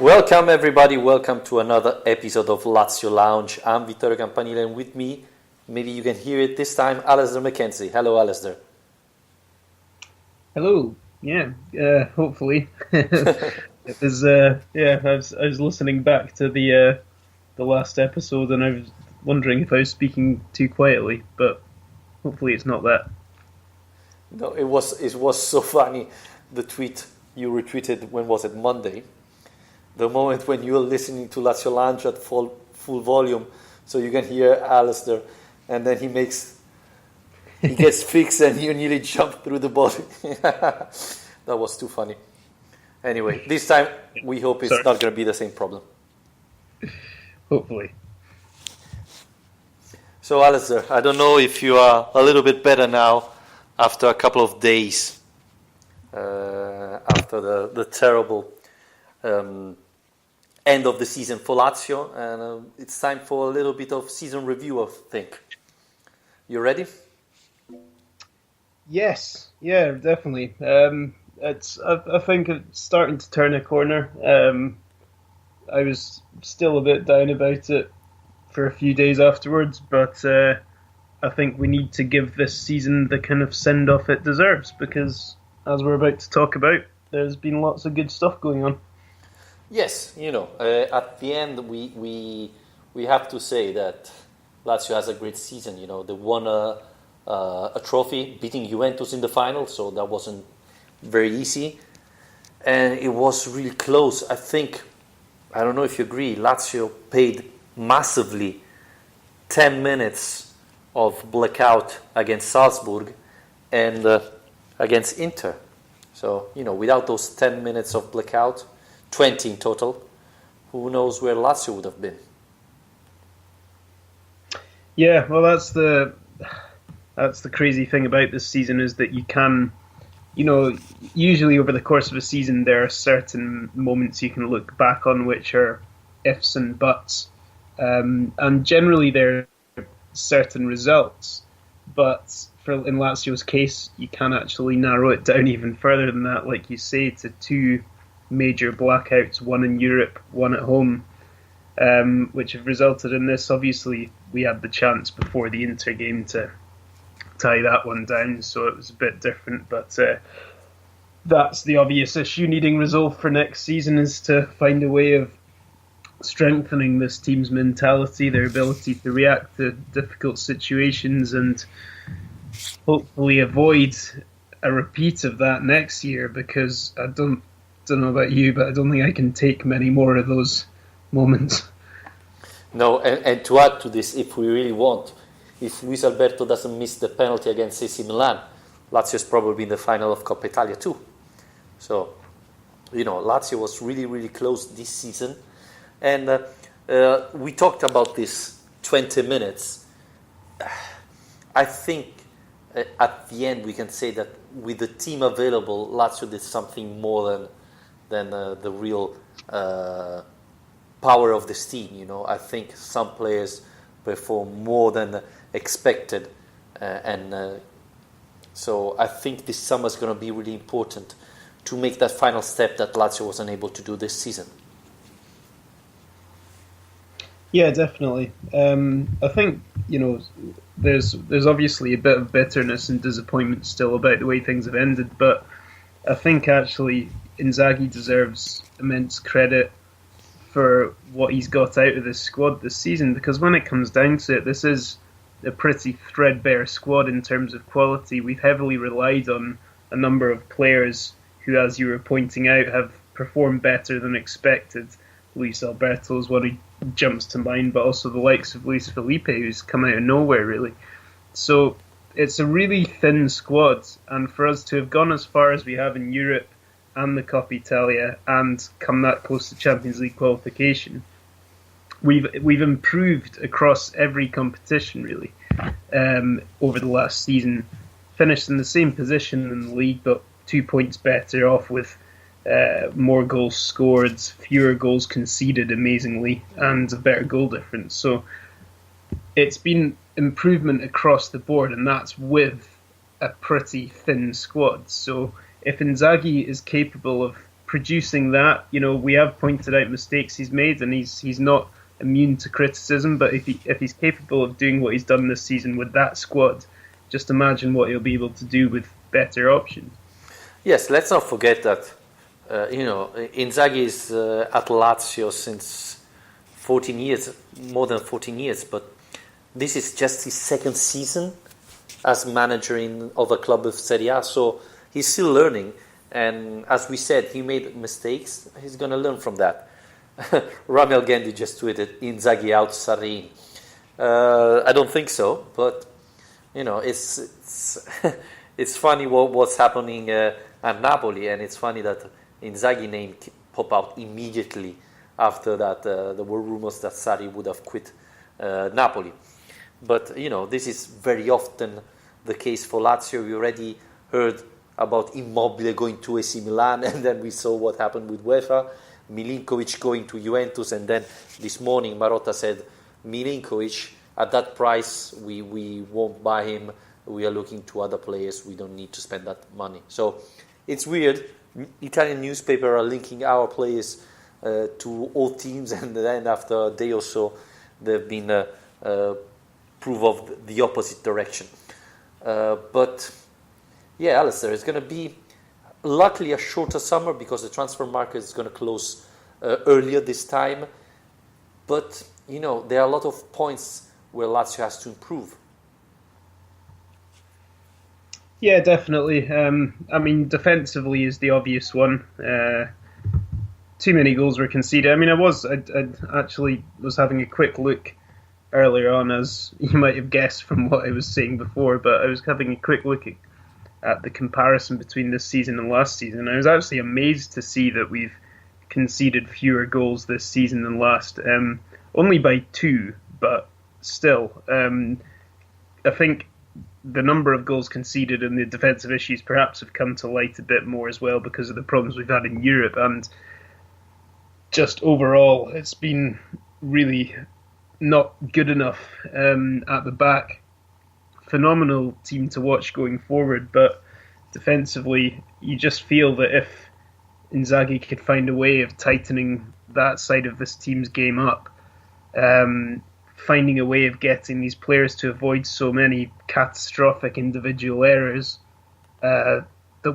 Welcome everybody, welcome to another episode of Lazio Lounge. I'm Vittorio Campanile and with me, maybe you can hear it this time, Alistair McKenzie. Hello Alistair. Hello. Hopefully. It was I was listening back to the last episode and I was wondering if I was speaking too quietly, but hopefully it's not that. No, it was so funny, the tweet you retweeted, when was it, Monday? The moment when you were listening to Lazio Lounge at full volume, so you can hear Alistair, and then he gets fixed and you nearly jump through the body. That was too funny. Anyway, this time we hope it's not going to be the same problem. Hopefully. So Alistair, I don't know if you are a little bit better now after a couple of days, after the terrible end of the season for Lazio, and it's time for a little bit of season review, I think. You ready? Yes, yeah, definitely. I think it's starting to turn a corner. I was still a bit down about it for a few days afterwards, but I think we need to give this season the kind of send-off it deserves, because as we're about to talk about, there's been lots of good stuff going on. Yes, at the end we have to say that Lazio has a great season. They won a trophy, beating Juventus in the final, so that wasn't very easy, and it was really close. I don't know if you agree, Lazio paid massively 10 minutes of blackout against Salzburg and against Inter. So, without those 10 minutes of blackout, 20 in total, who knows where Lazio would have been. Yeah, well, that's the crazy thing about this season, is that you can, usually over the course of a season there are certain moments you can look back on which are ifs and buts, and generally there are certain results, but in Lazio's case you can actually narrow it down even further than that, like you say, to two major blackouts, one in Europe, one at home, which have resulted in this. Obviously, we had the chance before the Inter game to tie that one down, so it was a bit different, but that's the obvious issue needing resolve for next season, is to find a way of strengthening this team's mentality, their ability to react to difficult situations, and hopefully avoid a repeat of that next year, because I don't know about you, but I don't think I can take many more of those moments. No, and to add to this, if we really want, if Luis Alberto doesn't miss the penalty against AC Milan, Lazio is probably in the final of Coppa Italia too. So, Lazio was really, really close this season. And we talked about this 20 minutes. I think at the end we can say that with the team available, Lazio did something more than the real power of this team. I think some players perform more than expected, and so I think this summer is going to be really important to make that final step that Lazio wasn't able to do this season. Yeah, definitely. I think there's obviously a bit of bitterness and disappointment still about the way things have ended, but I think actually Inzaghi deserves immense credit for what he's got out of this squad this season, because when it comes down to it, this is a pretty threadbare squad in terms of quality. We've heavily relied on a number of players who, as you were pointing out, have performed better than expected. Luis Alberto is one who jumps to mind, but also the likes of Luis Felipe, who's come out of nowhere, really. So it's a really thin squad, and for us to have gone as far as we have in Europe and the Coppa Italia and come that close to Champions League qualification, we've improved across every competition, really, over the last season. Finished in the same position in the league, but 2 points better off, with more goals scored, fewer goals conceded, amazingly, and a better goal difference. So it's been improvement across the board, and that's with a pretty thin squad. So if Inzaghi is capable of producing that. We have pointed out mistakes he's made, and he's not immune to criticism. But if he's capable of doing what he's done this season with that squad, just imagine what he'll be able to do with better options. Yes, let's not forget that Inzaghi is at Lazio since 14 years, more than 14 years, but this is just his second season as manager of a club of Serie A, so he's still learning. And as we said, he made mistakes. He's going to learn from that. Ramel Gendi just tweeted, Inzaghi out Sarri. I don't think so, but it's it's funny what's happening at Napoli, and it's funny that Inzaghi name pop out immediately after that. There were rumors that Sarri would have quit Napoli. But, this is very often the case for Lazio. We already heard about Immobile going to AC Milan, and then we saw what happened with UEFA. Milinkovic going to Juventus, and then this morning Marotta said, Milinkovic, at that price, we won't buy him. We are looking to other players. We don't need to spend that money. So it's weird. Italian newspapers are linking our players to all teams, and then after a day or so, they've been proof of the opposite direction. But yeah, Alistair, it's going to be luckily a shorter summer because the transfer market is going to close earlier this time. But, there are a lot of points where Lazio has to improve. Yeah, definitely. Defensively is the obvious one. Too many goals were conceded. I actually was having a quick look earlier on, as you might have guessed from what I was saying before, but I was having a quick look at the comparison between this season and last season. I was actually amazed to see that we've conceded fewer goals this season than last. Only by 2, but still. I think the number of goals conceded and the defensive issues perhaps have come to light a bit more as well because of the problems we've had in Europe, and just overall it's been really not good enough at the back. Phenomenal team to watch going forward, but defensively you just feel that if Inzaghi could find a way of tightening that side of this team's game up, finding a way of getting these players to avoid so many catastrophic individual errors that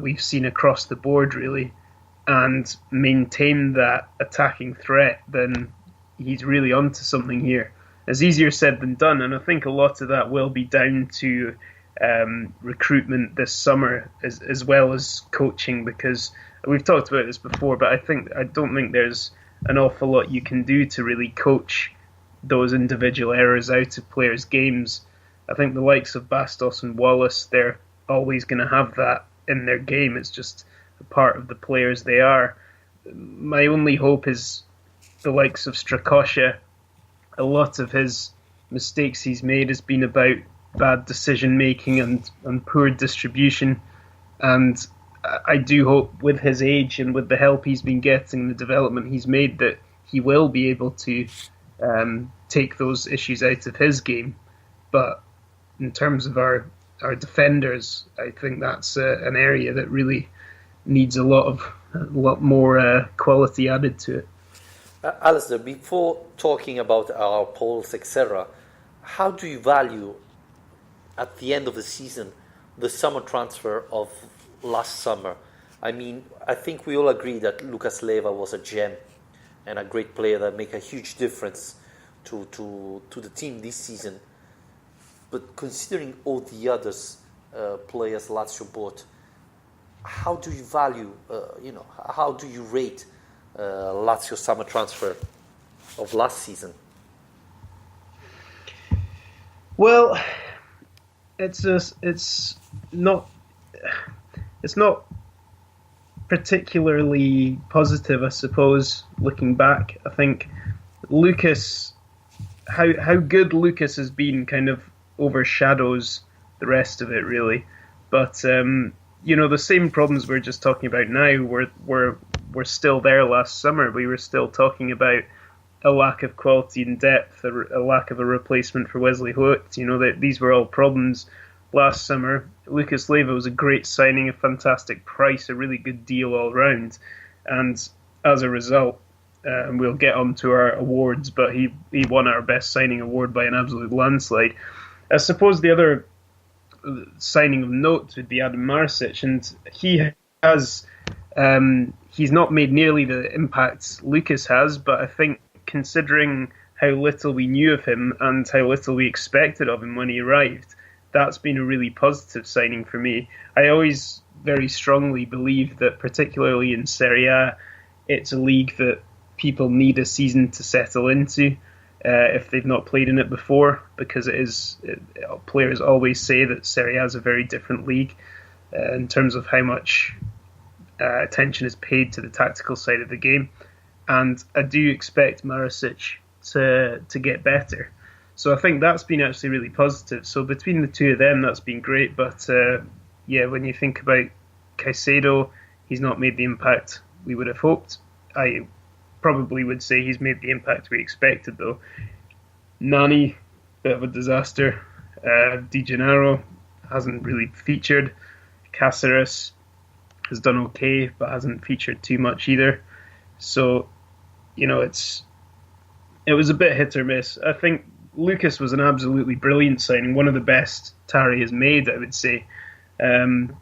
we've seen across the board really, and maintain that attacking threat, then he's really onto something here. It's easier said than done, and I think a lot of that will be down to recruitment this summer as well as coaching, because we've talked about this before, but I don't think there's an awful lot you can do to really coach those individual errors out of players' games. I think the likes of Bastos and Wallace, they're always going to have that in their game. It's just a part of the players they are. My only hope is the likes of Strakosha. A lot of his mistakes he's made has been about bad decision making and poor distribution, and I do hope with his age and with the help he's been getting, the development he's made, that he will be able to take those issues out of his game. But in terms of our defenders, I think that's an area that really needs a lot more quality added to it. Alistair, before talking about our polls, etc., how do you value, at the end of the season, the summer transfer of last summer? I think we all agree that Lucas Leiva was a gem and a great player that make a huge difference to the team this season. But considering all the others players Lazio bought, how do you value, how do you rate Lazio summer transfer of last season? Well, it's not particularly positive, I suppose. Looking back, I think Lucas, how good Lucas has been, kind of overshadows the rest of it, really. But the same problems we're just talking about now were still there last summer. We were still talking about a lack of quality and depth, a lack of a replacement for Wesley Hoedt. That these were all problems last summer. Lucas Leiva was a great signing, a fantastic price, a really good deal all round. And as a result, we'll get on to our awards, but he won our best signing award by an absolute landslide. I suppose the other signing of note would be Adam Maricic, and he has he's not made nearly the impact Lucas has, but I think considering how little we knew of him and how little we expected of him when he arrived, that's been a really positive signing for me. I always very strongly believe that, particularly in Serie A, it's a league that people need a season to settle into if they've not played in it before, because players always say that Serie A is a very different league in terms of how much attention is paid to the tactical side of the game. And I do expect Maricic to get better. So I think that's been actually really positive. So between the two of them, that's been great. But when you think about Caicedo, he's not made the impact we would have hoped. I probably would say he's made the impact we expected, though. Nani, bit of a disaster. Di Gennaro hasn't really featured. Cáceres has done okay, but hasn't featured too much either. So, it was a bit hit or miss. I think Lucas was an absolutely brilliant signing, one of the best Tari has made, I would say. And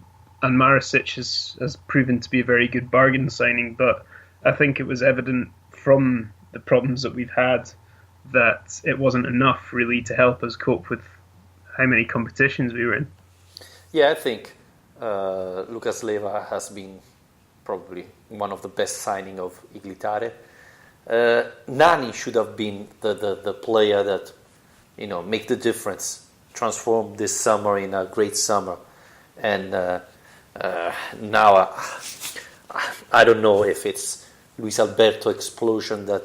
Maricic has proven to be a very good bargain signing, but I think it was evident from the problems that we've had that it wasn't enough really to help us cope with how many competitions we were in. Yeah, I think Lucas Leiva has been probably one of the best signing of Iglitare. Nani should have been the player that make the difference, transform this summer in a great summer. And now I don't know if it's Luis Alberto explosion that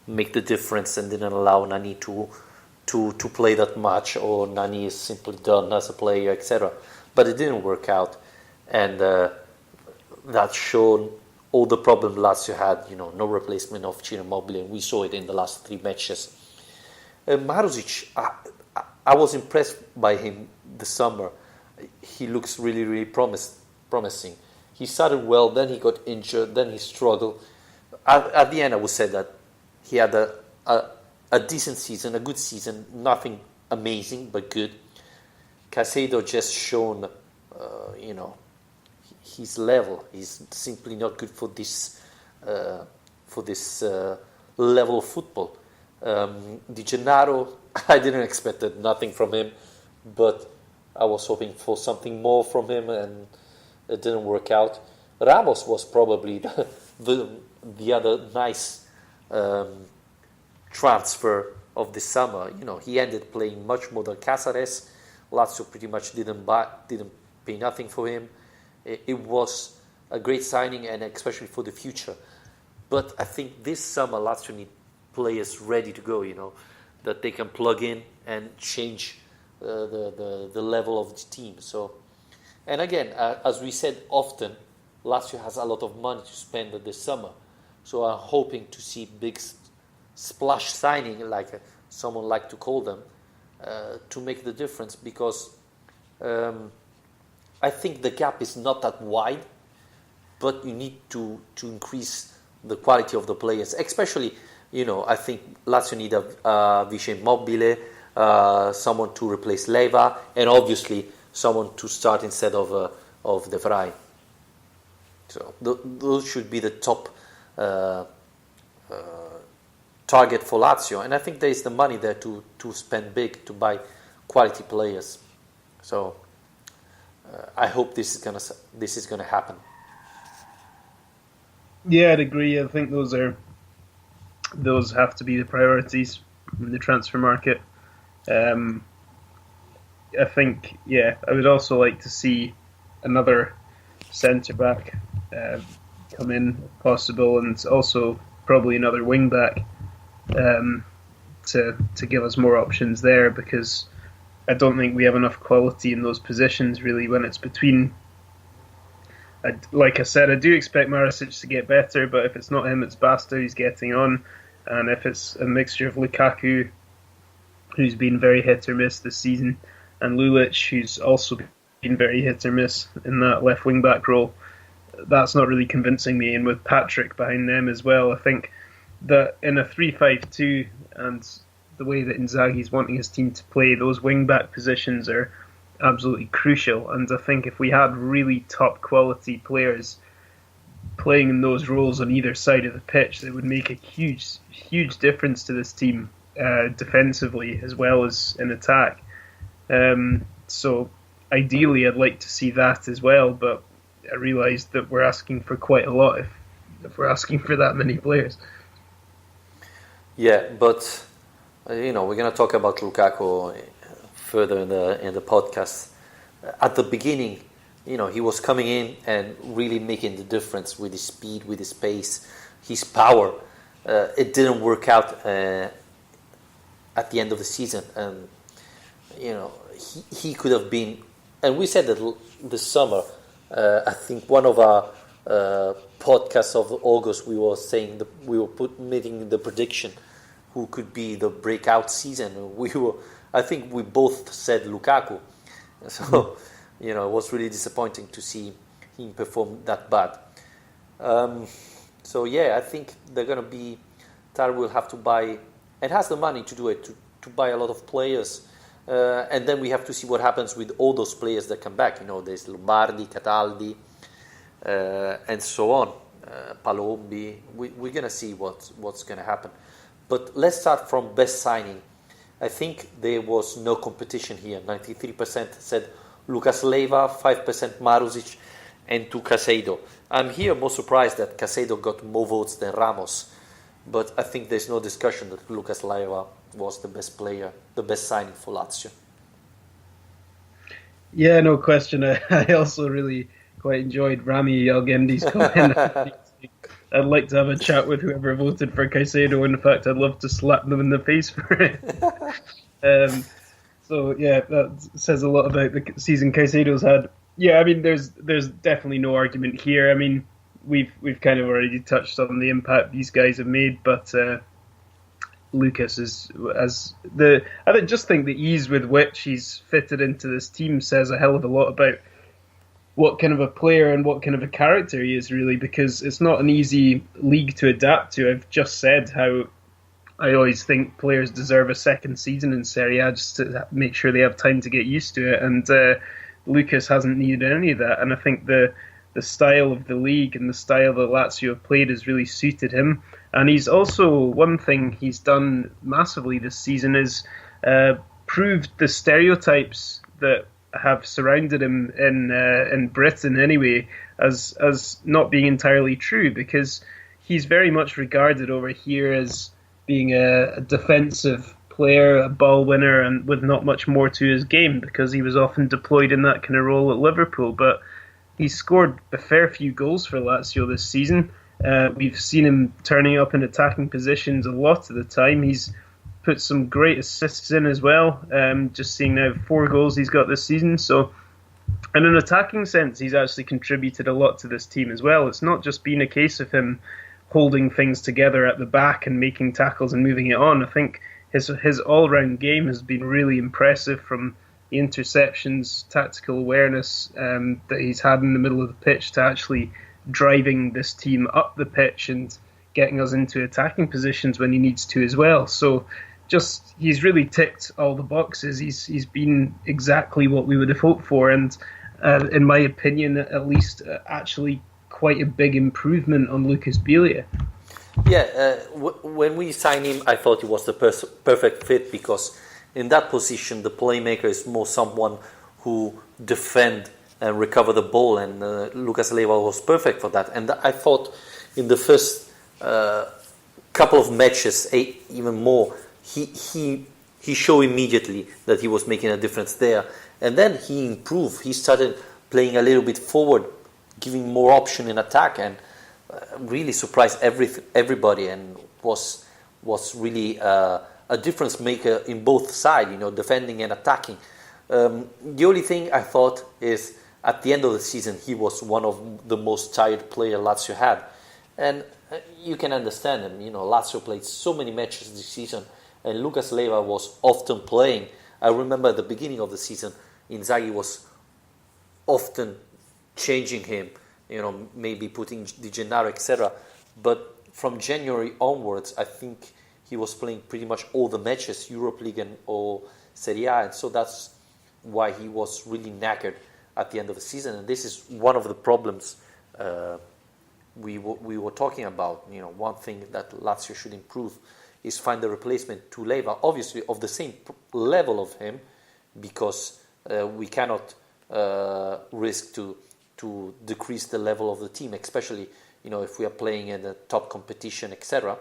make the difference and didn't allow Nani to play that much, or Nani is simply done as a player, etc. But it didn't work out, and that showed all the problem Lazio had. No replacement of Ciro Immobile, and we saw it in the last 3 matches. Maruzic, I was impressed by him this summer. He looks really, really promising. He started well, then he got injured, then he struggled. At the end, I would say that he had a decent season, a good season, nothing amazing, but good. Caicedo just shown, his level. He's simply not good for this level of football. Di Gennaro, I didn't expect nothing from him, but I was hoping for something more from him, and it didn't work out. Ramos was probably the other nice transfer of the summer. He ended playing much more than Cáceres. Lazio pretty much didn't pay nothing for him. It was a great signing, and especially for the future. But I think this summer Lazio need players ready to go. That they can plug in and change the level of the team. So, and again, as we said often, Lazio has a lot of money to spend this summer. So I'm hoping to see big splash signing, like someone like to call them, to make the difference, because I think the gap is not that wide, but you need to increase the quality of the players. Especially, I think Lazio need a Vice Immobile, someone to replace Leiva, and obviously someone to start instead of De Vrij. So those should be the top target for Lazio, and I think there is the money there to spend big to buy quality players. So I hope this is gonna happen. Yeah, I'd agree. I think those have to be the priorities in the transfer market. I think, I would also like to see another centre back come in if possible, and also probably another wing back to give us more options there, because I don't think we have enough quality in those positions really when it's between. Like I said, I do expect Maricic to get better, but if it's not him, it's Basta who's getting on, and if it's a mixture of Lukaku, who's been very hit or miss this season, and Lulic, who's also been very hit or miss in that left wing back role, that's not really convincing me. And with Patrick behind them as well, I think that in a 3-5-2 and the way that Inzaghi's wanting his team to play, those wing-back positions are absolutely crucial. And I think if we had really top-quality players playing in those roles on either side of the pitch, it would make a huge difference to this team defensively as well as in attack. So ideally, I'd like to see that as well, but I realise that we're asking for quite a lot if we're asking for that many players. Yeah, but we're going to talk about Lukaku further in the podcast. At the beginning, he was coming in and really making the difference with his speed, with his pace, his power. It didn't work out at the end of the season, and he could have been. And we said that this summer. I think one of our podcasts of August, we were saying we were making the prediction who could be the breakout season. I think we both said Lukaku. So, it was really disappointing to see him perform that bad. I think they're going to be, Tar will have to buy, and has the money to do it, to buy a lot of players. And then we have to see what happens with all those players that come back. There's Lombardi, Cataldi, and so on. Palombi. We're going to see what's going to happen. But let's start from best signing. I think there was no competition here. 93% said Lucas Leiva, 5% Marusic, and 2 Caicedo. I'm here more surprised that Caicedo got more votes than Ramos. But I think there's no discussion that Lucas Leiva was the best player, the best signing for Lazio. Yeah, no question. I also really quite enjoyed Rami Algendi's comment. I'd like to have a chat with whoever voted for Caicedo. In fact, I'd love to slap them in the face for it. That says a lot about the season Caicedo's had. Yeah, I mean, there's definitely no argument here. I mean, we've kind of already touched on the impact these guys have made, but Lucas I just think the ease with which he's fitted into this team says a hell of a lot about what kind of a player and what kind of a character he is, really, because it's not an easy league to adapt to. I've just said how I always think players deserve a second season in Serie A just to make sure they have time to get used to it, and Lucas hasn't needed any of that, and I think the style of the league and the style that Lazio have played has really suited him. And he's also, one thing he's done massively this season is proved the stereotypes that have surrounded him in Britain anyway as not being entirely true, because he's very much regarded over here as being a defensive player, a ball winner, and with not much more to his game, because he was often deployed in that kind of role at Liverpool. But he's scored a fair few goals for Lazio this season. We've seen him turning up in attacking positions a lot of the time. He's put some great assists in as well. Just seeing now 4 goals he's got this season. So, in an attacking sense, he's actually contributed a lot to this team as well. It's not just been a case of him holding things together at the back and making tackles and moving it on. I think his all-round game has been really impressive, from the interceptions, tactical awareness that he's had in the middle of the pitch, to actually driving this team up the pitch and getting us into attacking positions when he needs to as well. So he's really ticked all the boxes. He's been exactly what we would have hoped for, and in my opinion, at least actually quite a big improvement on Lucas Biglia. Yeah, when we signed him, I thought he was the perfect fit, because in that position, the playmaker is more someone who defend and recover the ball, and Lucas Leiva was perfect for that. And I thought in the first couple of matches, even more, he showed immediately that he was making a difference there. And then he improved. He started playing a little bit forward, giving more option in attack, and really surprised everybody, and was really a difference maker in both sides, defending and attacking. The only thing I thought is, at the end of the season, he was one of the most tired players Lazio had. And you can understand him. Lazio played so many matches this season, and Lucas Leiva was often playing. I remember at the beginning of the season, Inzaghi was often changing him maybe putting Di Gennaro, etc. But from January onwards, I think he was playing pretty much all the matches, Europe League and or Serie A, and so that's why he was really knackered at the end of the season. And this is one of the problems we were talking about. One thing that Lazio should improve is find a replacement to Leva, obviously of the same level of him, because we cannot risk to decrease the level of the team, especially if we are playing in a top competition, etc.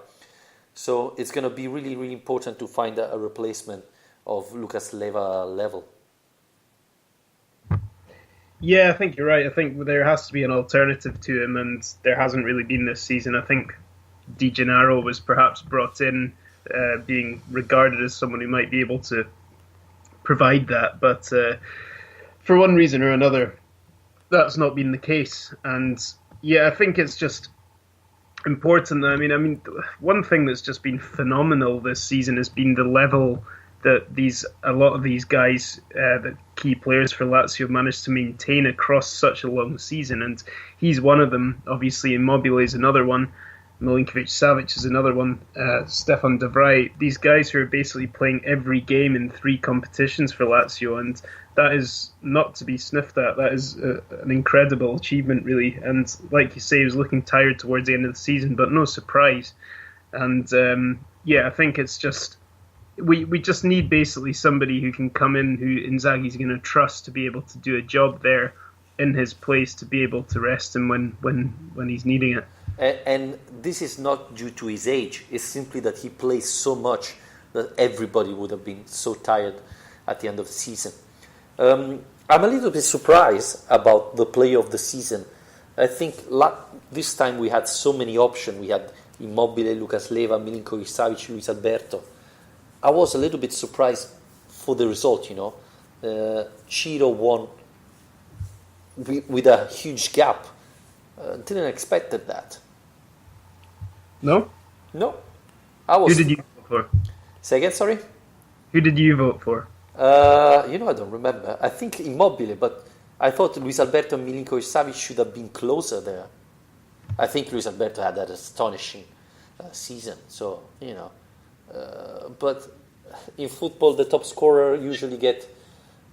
So it's going to be really, really important to find a replacement of Lucas Leva level. Yeah, I think you're right. I think there has to be an alternative to him, and there hasn't really been this season. I think Di Gennaro was perhaps brought in being regarded as someone who might be able to provide that, but for one reason or another, that's not been the case. And yeah, I think it's just important. I mean, one thing that's just been phenomenal this season has been the level that a lot of these guys, the key players for Lazio, managed to maintain across such a long season, and he's one of them. Obviously, Immobile is another one. Milinkovic-Savic is another one. Stefan de Vrij. These guys who are basically playing every game in 3 competitions for Lazio, and that is not to be sniffed at. That is an incredible achievement, really. And like you say, he was looking tired towards the end of the season, but no surprise. And I think it's just we just need basically somebody who can come in, who Inzaghi's going to trust to be able to do a job there in his place, to be able to rest him when he's needing it. And this is not due to his age. It's simply that he plays so much that everybody would have been so tired at the end of the season. I'm a little bit surprised about the play of the season. I think this time we had so many options. We had Immobile, Lucas Leva, Milinkovic-Savic, Luis Alberto. I was a little bit surprised for the result, Ciro won with a huge gap. Didn't expect that. No? No. Who did you vote for? Say again, sorry? Who did you vote for? I don't remember. I think Immobile, but I thought Luis Alberto and Milinkovic-Savic should have been closer there. I think Luis Alberto had that astonishing season. So, but in football, the top scorer usually get,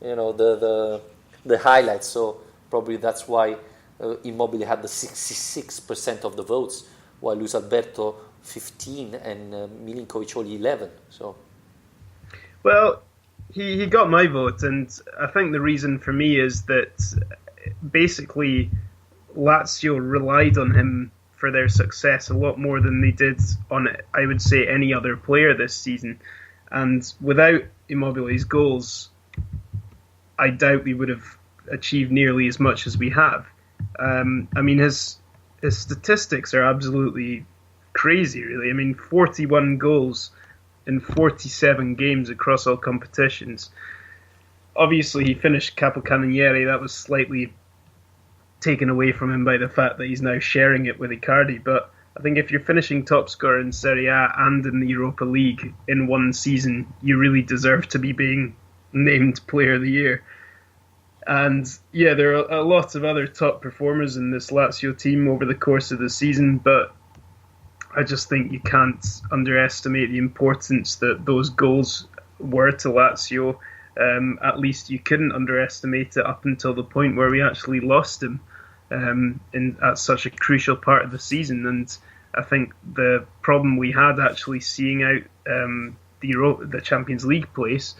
the highlights. So probably that's why Immobile had the 66% of the votes, while Luis Alberto 15 and Milinkovic only 11. So, well, he got my vote, and I think the reason for me is that basically Lazio relied on him for their success a lot more than they did on, I would say, any other player this season. And without Immobile's goals, I doubt we would have achieved nearly as much as we have. His statistics are absolutely crazy, really. 41 goals in 47 games across all competitions. Obviously, he finished Capocannoniere. That was slightly taken away from him by the fact that he's now sharing it with Icardi. But I think if you're finishing top scorer in Serie A and in the Europa League in one season, you really deserve to be being named Player of the Year. And yeah, there are a lot of other top performers in this Lazio team over the course of the season, but I just think you can't underestimate the importance that those goals were to Lazio. At least you couldn't underestimate it up until the point where we actually lost him at such a crucial part of the season. And I think the problem we had actually seeing out the Champions League place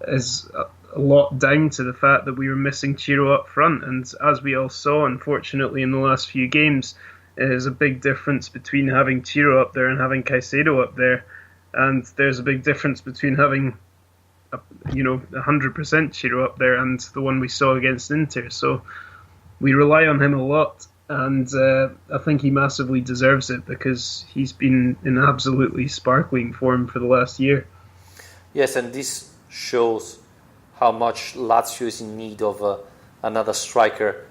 is a lot down to the fact that we were missing Ciro up front. And as we all saw, unfortunately, in the last few games, there's a big difference between having Ciro up there and having Caicedo up there. And there's a big difference between having 100% Ciro up there and the one we saw against Inter. So we rely on him a lot, and I think he massively deserves it because he's been in absolutely sparkling form for the last year. Yes, and this shows how much Lazio is in need of another striker.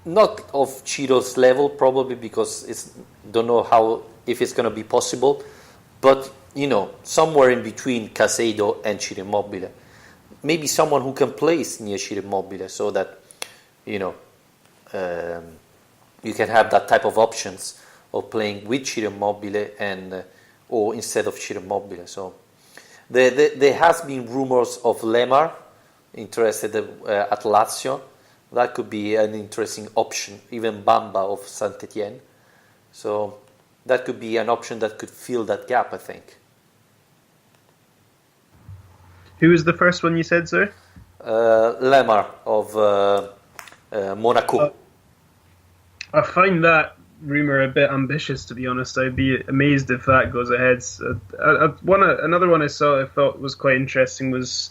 Not of Ciro's level, probably, because don't know if it's going to be possible, but somewhere in between Caicedo and Ciro Immobile. Maybe someone who can place near Ciro Immobile so that you can have that type of options of playing with Ciro Immobile and or instead of Ciro Immobile. So there has been rumors of Lemar interested at Lazio. That could be an interesting option. Even Bamba of Saint-Étienne. So that could be an option that could fill that gap, I think. Who was the first one you said, sir? Lemar of Monaco. I find that rumour a bit ambitious, to be honest. I'd be amazed if that goes ahead. Another one I saw I thought was quite interesting was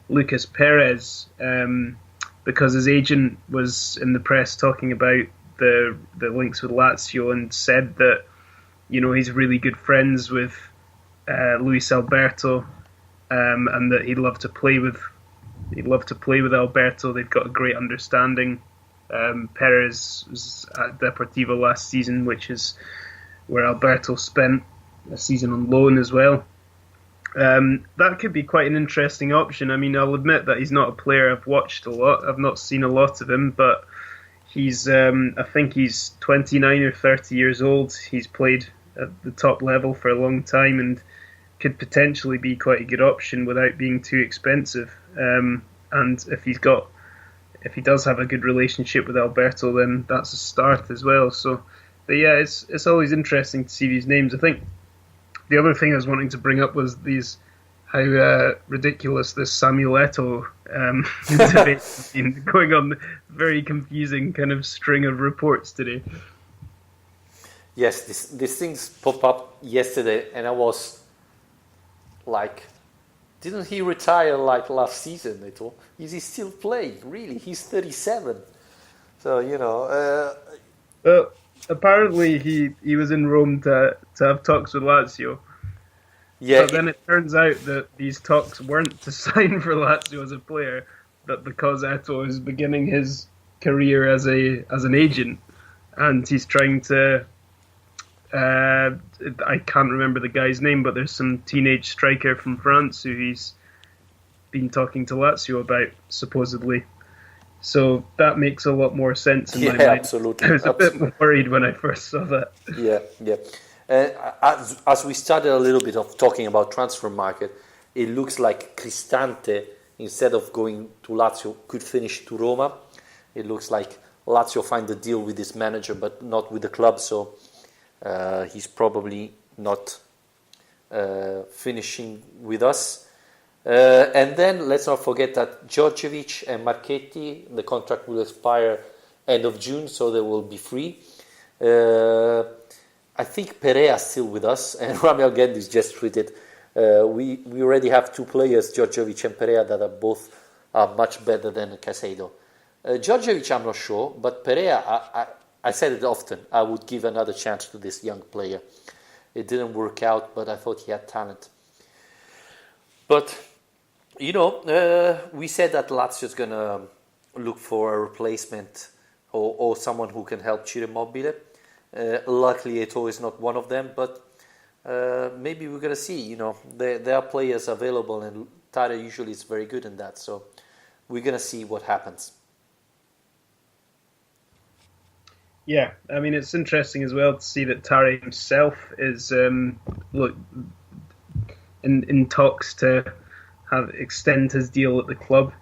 Lucas Perez, because his agent was in the press talking about the links with Lazio and said that, you know, he's really good friends with Luis Alberto, and that he'd love to play with Alberto. They've got a great understanding. Perez was at Deportivo last season, which is where Alberto spent a season on loan as well. That could be quite an interesting option. I mean, I'll admit that he's not a player I've watched a lot. I've not seen a lot of him, but he's I think he's 29 or 30 years old. He's played at the top level for a long time and could potentially be quite a good option without being too expensive. And if he does have a good relationship with Alberto, then that's a start as well. So, but yeah, it's always interesting to see these names. I think the other thing I was wanting to bring up was how ridiculous this Samuel Eto'o debate has been going on. Very confusing kind of string of reports today. Yes, these things popped up yesterday, and I was like, didn't he retire like last season, Eto'o? Is he still playing? Really? He's 37. So, you know... Well, apparently he was in Rome to have talks with Lazio. Yeah, but then it turns out that these talks weren't to sign for Lazio as a player, but because Eto'o is beginning his career as an agent, and he's trying to... I can't remember the guy's name, but there's some teenage striker from France who he's been talking to Lazio about, supposedly. So that makes a lot more sense in my mind. Absolutely. I was a bit worried when I first saw that. Yeah. As we started a little bit of talking about transfer market, it looks like Cristante, instead of going to Lazio, could finish to Roma. It looks like Lazio find a deal with this manager, but not with the club, so he's probably not finishing with us. And then let's not forget that Djordjevic and Marchetti, the contract will expire end of June, so they will be free. I think Perea is still with us, and Ramiel Gendis just tweeted. We already have two players, Djordjevic and Perea, that are both much better than Caicedo. Djordjevic, I'm not sure, but Perea, I said it often, I would give another chance to this young player. It didn't work out, but I thought he had talent. But, you know, we said that Lazio is going to look for a replacement or someone who can help Ciro Immobile. Luckily, Eto'o is not one of them, but maybe we're going to see. You know, there are players available, and Tare usually is very good in that. So we're going to see what happens. Yeah, I mean, it's interesting as well to see that Tare himself is in talks to extend his deal at the club.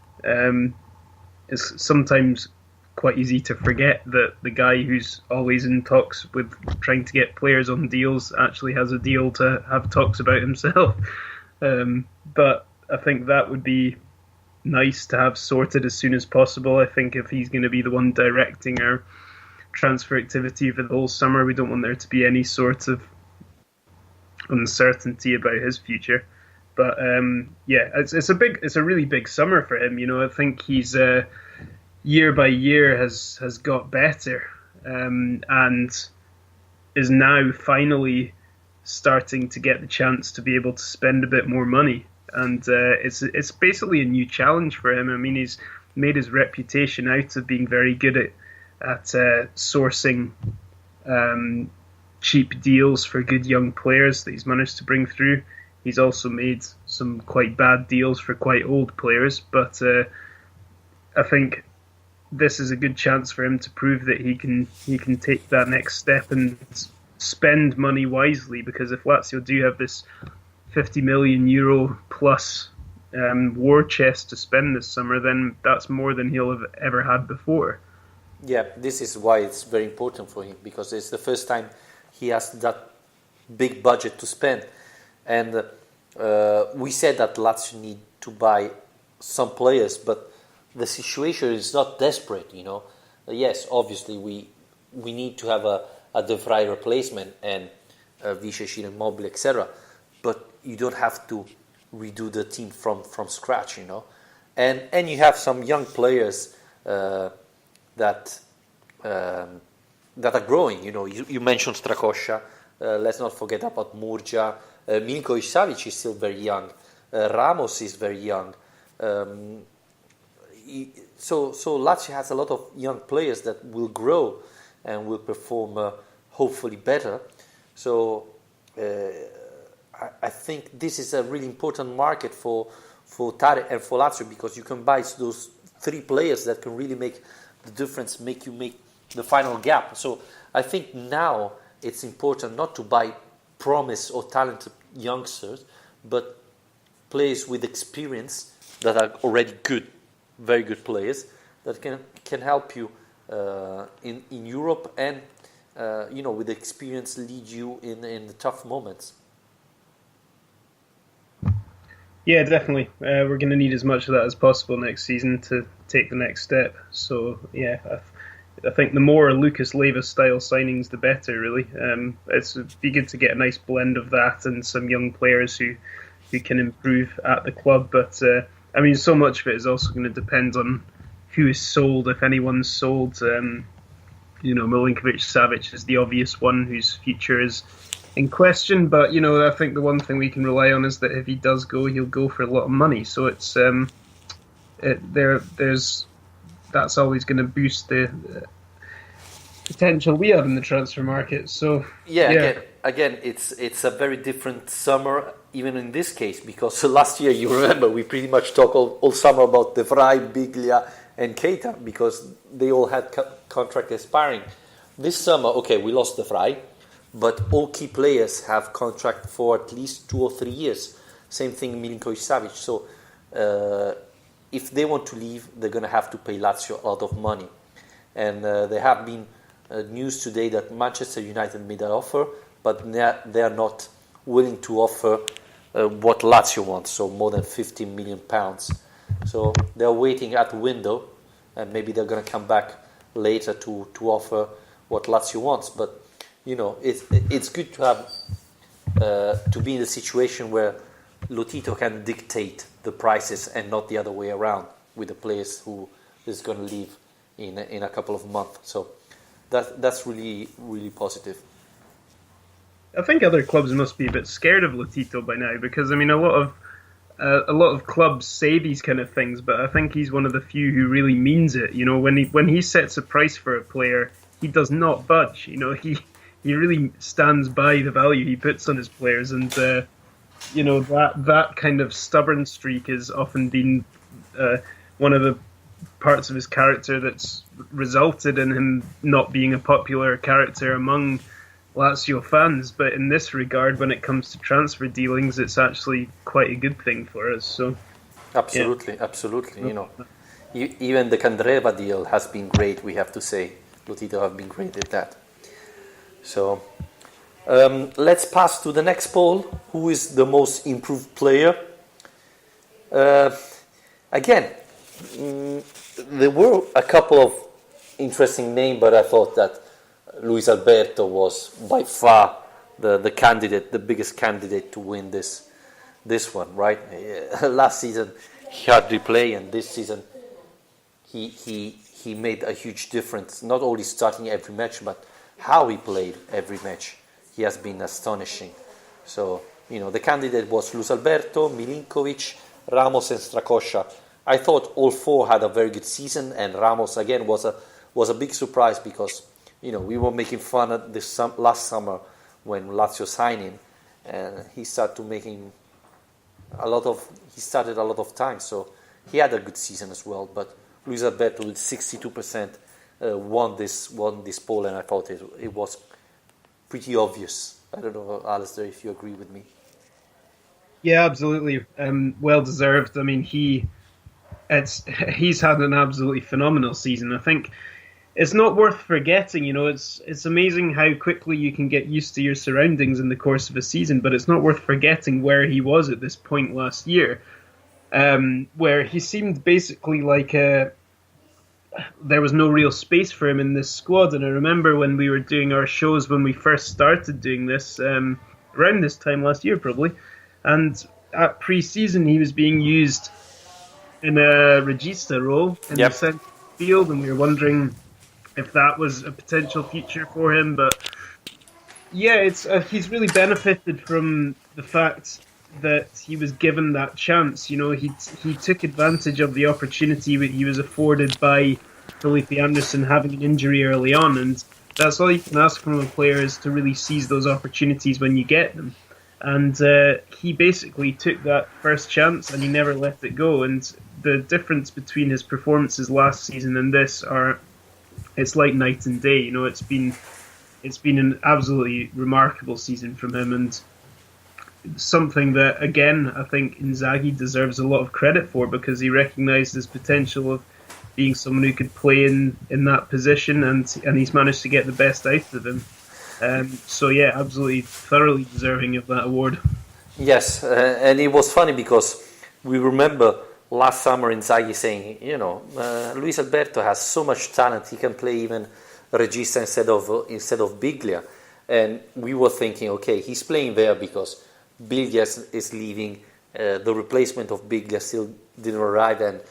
It's sometimes quite easy to forget that the guy who's always in talks with trying to get players on deals actually has a deal to have talks about himself. But I think that would be nice to have sorted as soon as possible. I think if he's going to be the one directing our transfer activity for the whole summer, we don't want there to be any sort of uncertainty about his future. But yeah, it's a really big summer for him. You know, I think he's year by year has got better, and is now finally starting to get the chance to be able to spend a bit more money. And it's basically a new challenge for him. I mean, he's made his reputation out of being very good at sourcing cheap deals for good young players that he's managed to bring through. He's also made some quite bad deals for quite old players, but I think this is a good chance for him to prove that he can take that next step and spend money wisely. Because if Lazio do have this 50 million euro plus war chest to spend this summer, then that's more than he'll have ever had before. Yeah, this is why it's very important for him, because it's the first time he has that big budget to spend. And we said that Lazio need to buy some players, but the situation is not desperate, you know. Yes, obviously we need to have a De Vrij replacement and Vice Immobile, etc. But you don't have to redo the team from scratch, you know. And you have some young players that are growing. You know, you mentioned Strakosha. Let's not forget about Murgia. Milinkovic-Savic is still very young. Ramos is very young. So Lazio has a lot of young players that will grow and will perform hopefully better. So I think this is a really important market for Tare and for Lazio, because you can buy those three players that can really make the difference, make the final gap. So I think now it's important not to buy promise or talented youngsters, but players with experience that are already good, very good players that can help you in Europe and with experience lead you in the tough moments. Yeah, definitely. We're going to need as much of that as possible next season to take the next step. So yeah, I think the more Lucas Leiva style signings, the better. Really, it'd be good to get a nice blend of that and some young players who can improve at the club. But I mean, so much of it is also going to depend on who is sold, if anyone's sold. Milinkovic-Savic is the obvious one whose future is in question. But I think the one thing we can rely on is that if he does go, he'll go for a lot of money. So it's that's always going to boost the potential we have in the transfer market. So yeah. Again, it's a very different summer, even in this case, because last year, you remember, we pretty much talked all summer about De Vrij, Biglia, and Keita, because they all had contract expiring. This summer, okay, we lost De Vrij, but all key players have contract for at least 2 or 3 years. Same thing, Milinkovic-Savic. So if they want to leave, they're going to have to pay Lazio a lot of money. And there have been news today that Manchester United made an offer, but they are not willing to offer what Lazio wants, so more than £15 million. So they're waiting at the window, and maybe they're going to come back later to offer what Lazio wants. But it's good to have to be in a situation where Lotito can dictate the prices and not the other way around with the players who is going to leave in a couple of months. So that's really, really positive. I think other clubs must be a bit scared of Lotito by now, because I mean a lot of clubs say these kind of things, but I think he's one of the few who really means it. When he sets a price for a player, he does not budge. He really stands by the value he puts on his players, and that kind of stubborn streak has often been one of the parts of his character that's resulted in him not being a popular character among Lazio fans. But in this regard, when it comes to transfer dealings, it's actually quite a good thing for us. So absolutely. Even the Candreva deal has been great, we have to say. Lotito have been great at that. So let's pass to the next poll. Who is the most improved player? Again, there were a couple of interesting names, but I thought that Luis Alberto was by far the candidate, the biggest candidate to win this one, right? Last season he hardly played, and this season he made a huge difference. Not only starting every match, but how he played every match. He has been astonishing. So the candidate was Luis Alberto, Milinkovic, Ramos, and Strakosha. I thought all four had a very good season, and Ramos again was a big surprise, because we were making fun of this last summer when Lazio signed him, and he started a lot of time, so he had a good season as well. But Luis Alberto with 62% won this poll, and I thought it was pretty obvious. I don't know, Alistair, if you agree with me. Yeah, absolutely. Well deserved. I mean, he's had an absolutely phenomenal season. I think it's not worth forgetting. It's amazing how quickly you can get used to your surroundings in the course of a season. But it's not worth forgetting where he was at this point last year, where he seemed basically like there was no real space for him in this squad. And I remember when we were doing our shows when we first started doing this, around this time last year probably, and at pre-season he was being used in a regista role in the centre field, and we were wondering if that was a potential future for him. But yeah, he's really benefited from the fact that he was given that chance. He took advantage of the opportunity that he was afforded by Felipe Anderson having an injury early on, and that's all you can ask from a player, is to really seize those opportunities when you get them. And he basically took that first chance and he never let it go. And the difference between his performances last season and this it's like night and day. It's been an absolutely remarkable season from him, and something that, again, I think Inzaghi deserves a lot of credit for, because he recognised his potential of being someone who could play in that position, and he's managed to get the best out of him. So yeah, absolutely thoroughly deserving of that award. Yes, and it was funny because we remember last summer Inzaghi saying, Luis Alberto has so much talent, he can play even regista instead of Biglia, and we were thinking, okay, he's playing there because Biglia is leaving, the replacement of Biglia still didn't arrive, and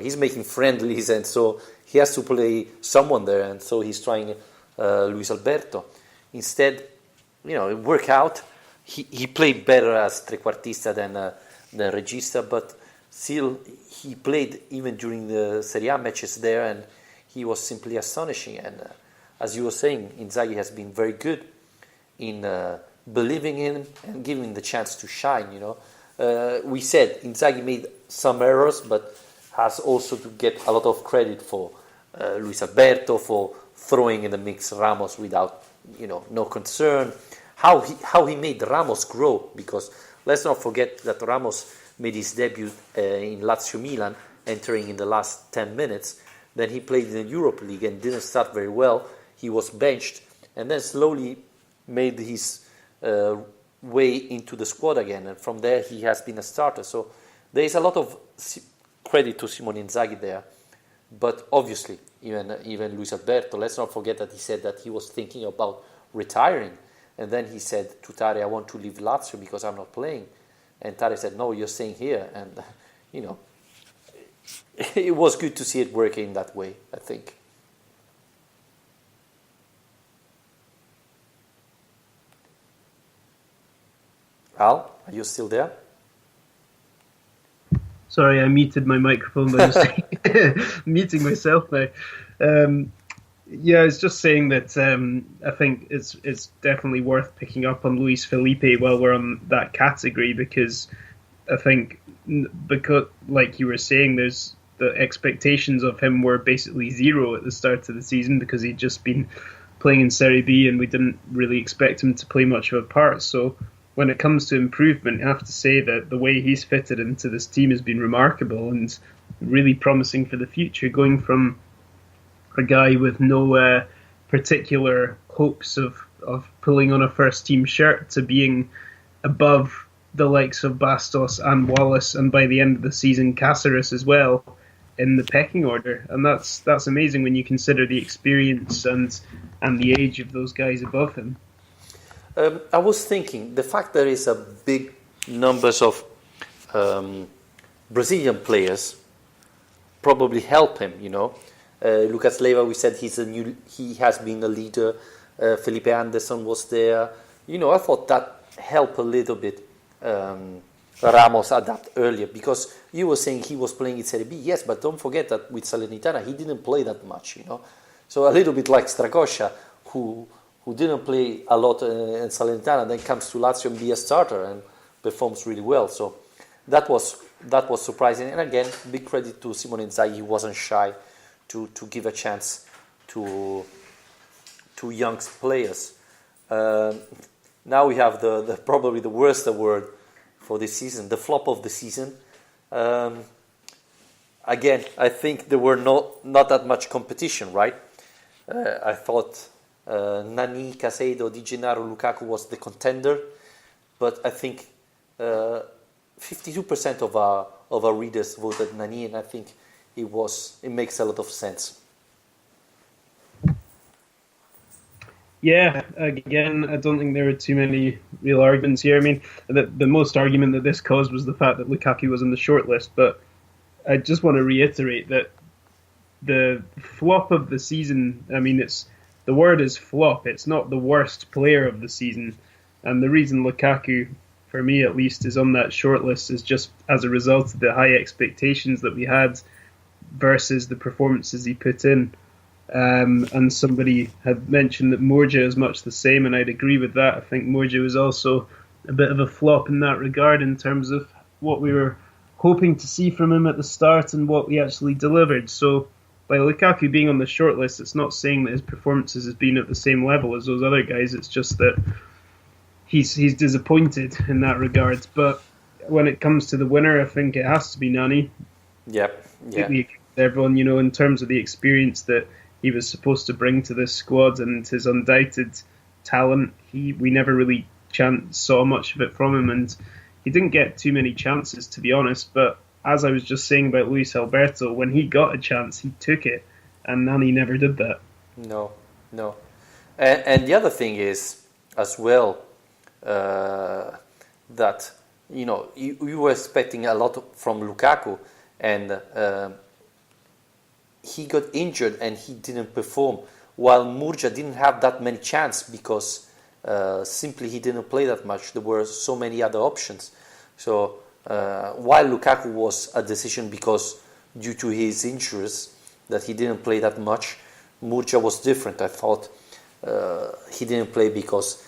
he's making friendlies, and so he has to play someone there, and so he's trying Luis Alberto. Instead, it worked out. He played better as trequartista than regista, but still he played even during the Serie A matches there, and he was simply astonishing. And as you were saying, Inzaghi has been very good in believing in him and giving him the chance to shine. We said Inzaghi made some errors, but has also to get a lot of credit for Luis Alberto for throwing in the mix Ramos without no concern. How he made Ramos grow, because let's not forget that Ramos made his debut in Lazio Milan, entering in the last 10 minutes. Then he played in the Europa League and didn't start very well. He was benched and then slowly made his way into the squad again. And from there he has been a starter. So there is a lot of credit to Simone Inzaghi there. But obviously, even Luis Alberto, let's not forget that he said that he was thinking about retiring. And then he said to Tare, I want to leave Lazio because I'm not playing. And Tare said, no, you're staying here. And, it was good to see it working that way, I think. Al, are you still there? Sorry, I muted my microphone by just muting myself now. Yeah, I was just saying that I think it's definitely worth picking up on Luis Felipe while we're on that category, because I think, because like you were saying, there's the expectations of him were basically zero at the start of the season because he'd just been playing in Serie B and we didn't really expect him to play much of a part. So when it comes to improvement, I have to say that the way he's fitted into this team has been remarkable and really promising for the future, going from a guy with no particular hopes of pulling on a first team shirt to being above the likes of Bastos and Wallace, and by the end of the season Cáceres as well in the pecking order. And that's amazing when you consider the experience and the age of those guys above him. I was thinking the fact there is a big numbers of Brazilian players probably help him, Lucas Leiva, we said he has been a leader. Felipe Anderson was there. I thought that helped a little bit Ramos adapt earlier, because you were saying he was playing in Serie B. Yes, but don't forget that with Salernitana he didn't play that much, So a little bit like Strakosha, who didn't play a lot in Salernitana, then comes to Lazio and be a starter and performs really well. So that was surprising. And again, big credit to Simone Inzaghi. He wasn't shy to give a chance to young players. Now we have the probably the worst award for this season, the flop of the season. Again, I think there were not that much competition, right? I thought Nani, Casado, Di Gennaro, Lukaku was the contender, but I think 52% of our readers voted Nani, and I think it makes a lot of sense. Yeah, again, I don't think there are too many real arguments here. I mean, the most argument that this caused was the fact that Lukaku was on the shortlist, but I just want to reiterate that the flop of the season, I mean, the word is flop. It's not the worst player of the season. And the reason Lukaku, for me at least, is on that shortlist is just as a result of the high expectations that we had versus the performances he put in. And somebody had mentioned that Morja is much the same, and I'd agree with that. I think Morja was also a bit of a flop in that regard in terms of what we were hoping to see from him at the start and what we actually delivered. So by Lukaku being on the shortlist, it's not saying that his performances has been at the same level as those other guys. It's just that he's disappointed in that regard. But when it comes to the winner, I think it has to be Nani. Yep. Yeah. Everyone, in terms of the experience that he was supposed to bring to this squad and his undoubted talent, we never really saw much of it from him, and he didn't get too many chances, to be honest. But as I was just saying about Luis Alberto, when he got a chance, he took it, and Nani never did that. No. And the other thing is, as well, that, you were expecting a lot from Lukaku, and he got injured and he didn't perform, while Murja didn't have that many chances because simply he didn't play that much. There were so many other options. So while Lukaku was a decision because due to his injuries that he didn't play that much, Murja was different. I thought he didn't play because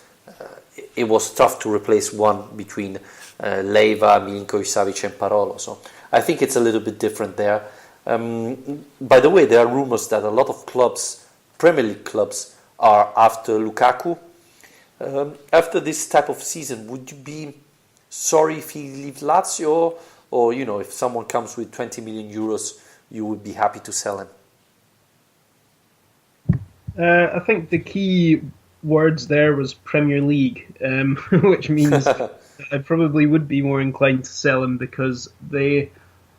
it was tough to replace one between Leiva, Milinkovic-Savic and Parolo. So I think it's a little bit different there. By the way, there are rumours that a lot of clubs, Premier League clubs, are after Lukaku. After this type of season, would you be sorry if he leaves Lazio? Or, if someone comes with 20 million euros, you would be happy to sell him? I think the key words there was Premier League, which means I probably would be more inclined to sell him because they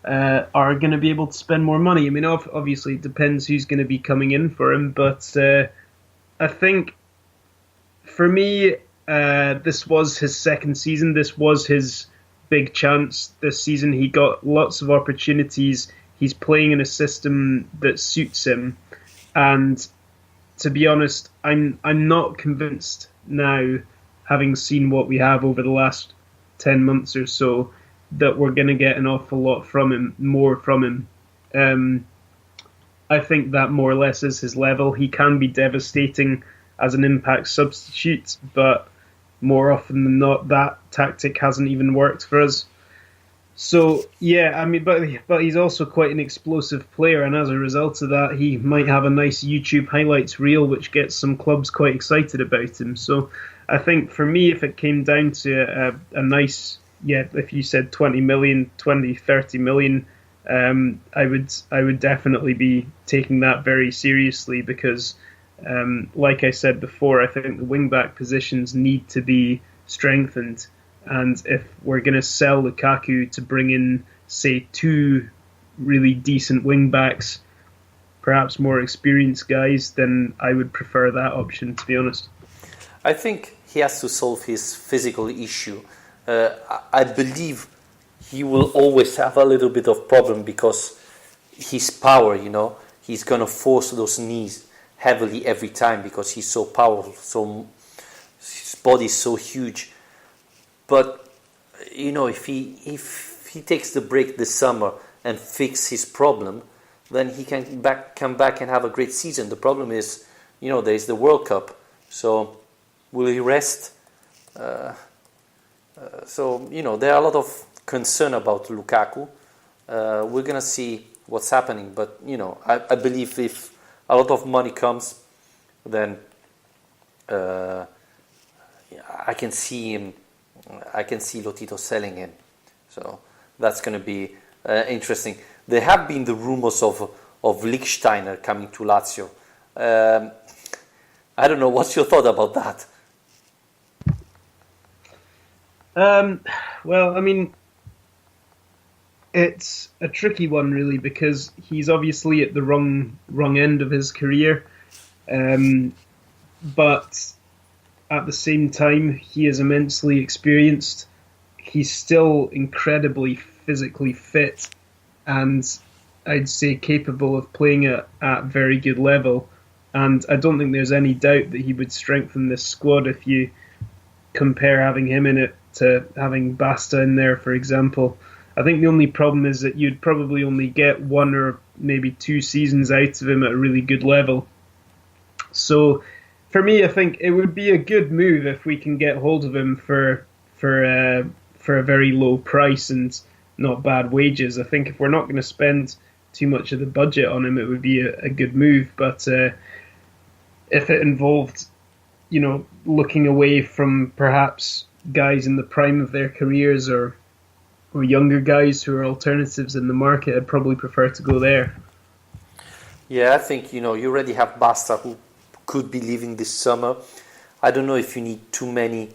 are going to be able to spend more money. I mean, obviously it depends who's going to be coming in for him, but I think for me, this was his second season. This was his big chance this season. He got lots of opportunities. He's playing in a system that suits him, and to be honest, I'm not convinced now, having seen what we have over the last 10 months or so, that we're going to get an awful lot more from him. I think that more or less is his level. He can be devastating as an impact substitute, but more often than not, that tactic hasn't even worked for us. So, yeah, I mean, but he's also quite an explosive player, and as a result of that, he might have a nice YouTube highlights reel, which gets some clubs quite excited about him. So I think for me, if it came down to a nice... Yeah, if you said 20 million, 20, 30 million, I would definitely be taking that very seriously because, like I said before, I think the wing-back positions need to be strengthened. And if we're going to sell Lukaku to bring in, say, two really decent wing-backs, perhaps more experienced guys, then I would prefer that option, to be honest. I think he has to solve his physical issue. I believe he will always have a little bit of problem because his power, he's going to force those knees heavily every time because he's so powerful, so his body is so huge. But, if he takes the break this summer and fix his problem, then he can come back and have a great season. The problem is, there is the World Cup. So will he rest? So, there are a lot of concern about Lukaku. We're gonna see what's happening, but I believe if a lot of money comes, then I can see him. I can see Lotito selling him, so that's going to be interesting. There have been the rumors of Lichtsteiner coming to Lazio. I don't know. What's your thought about that? Well, I mean, it's a tricky one, really, because he's obviously at the wrong end of his career, but at the same time, he is immensely experienced. He's still incredibly physically fit, and I'd say capable of playing at very good level. And I don't think there's any doubt that he would strengthen this squad if you compare having him in it to having Basta in there, for example. I think the only problem is that you'd probably only get 1 or maybe 2 seasons out of him at a really good level. So for me, I think it would be a good move if we can get hold of him for a very low price and not bad wages. I think if we're not going to spend too much of the budget on him, it would be a good move. But if it involved, looking away from perhaps guys in the prime of their careers or younger guys who are alternatives in the market, I'd probably prefer to go there. Yeah, I think, you already have Basta, who could be leaving this summer. I don't know if you need too many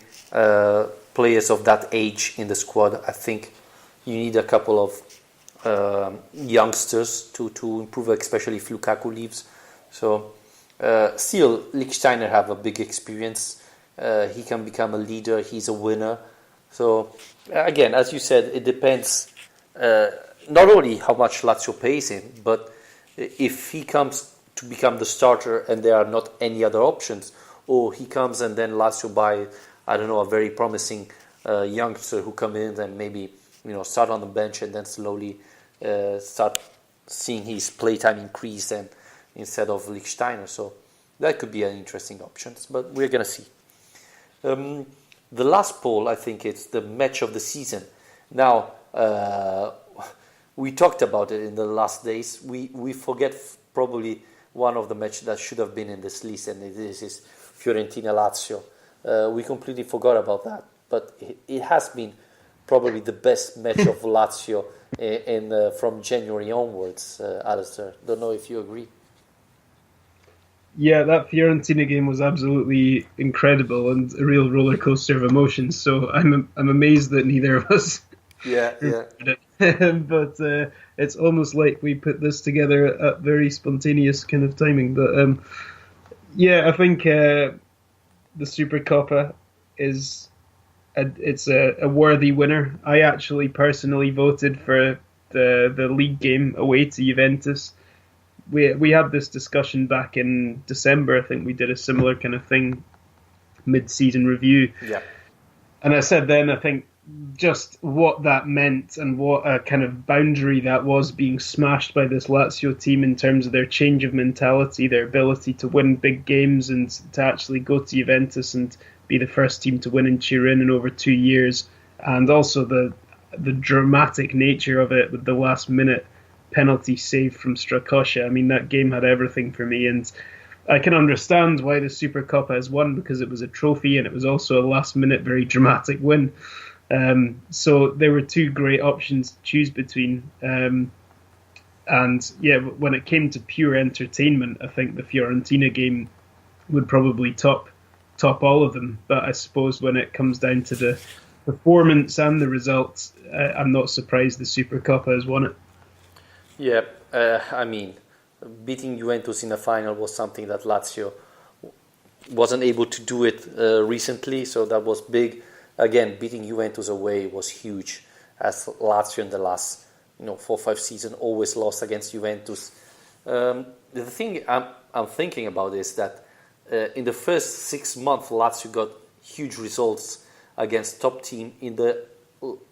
players of that age in the squad. I think you need a couple of youngsters to improve, especially if Lukaku leaves. So still, Lichtsteiner have a big experience. He can become a leader. He's a winner. So again, as you said, it depends not only how much Lazio pays him, but if he comes to become the starter and there are not any other options, or he comes and then Lazio buy, I don't know, a very promising youngster who come in and maybe start on the bench and then slowly start seeing his playtime increase and instead of Lichtsteiner. So that could be an interesting option, but we're gonna see. The last poll, I think it's the match of the season. Now, we talked about it in the last days. We forget probably one of the matches that should have been in this list, and this is Fiorentina-Lazio. We completely forgot about that, but it has been probably the best match of Lazio from January onwards, Alistair. Don't know if you agree. Yeah, that Fiorentina game was absolutely incredible and a real roller coaster of emotions. So I'm amazed that neither of us. Yeah. But it's almost like we put this together at very spontaneous kind of timing. But I think the Supercoppa is a worthy winner. I actually personally voted for the league game away to Juventus. We had this discussion back in December. I think we did a similar kind of thing, mid-season review. Yeah. And I said then, I think just what that meant and what a kind of boundary that was being smashed by this Lazio team in terms of their change of mentality, their ability to win big games and to actually go to Juventus and be the first team to win in Turin in over 2 years. And also the dramatic nature of it with the last minute penalty save from Strakosha. I mean, that game had everything for me, and I can understand why the Supercoppa has won, because it was a trophy and it was also a last-minute, very dramatic win. So there were 2 great options to choose between. And yeah, when it came to pure entertainment, I think the Fiorentina game would probably top all of them. But I suppose when it comes down to the performance and the results, I'm not surprised the Supercoppa has won it. Yeah, I mean, beating Juventus in the final was something that Lazio wasn't able to do it recently, so that was big. Again, beating Juventus away was huge, as Lazio in the last 4 or 5 seasons always lost against Juventus. The thing I'm thinking about is that in the first 6 months, Lazio got huge results against top team. In the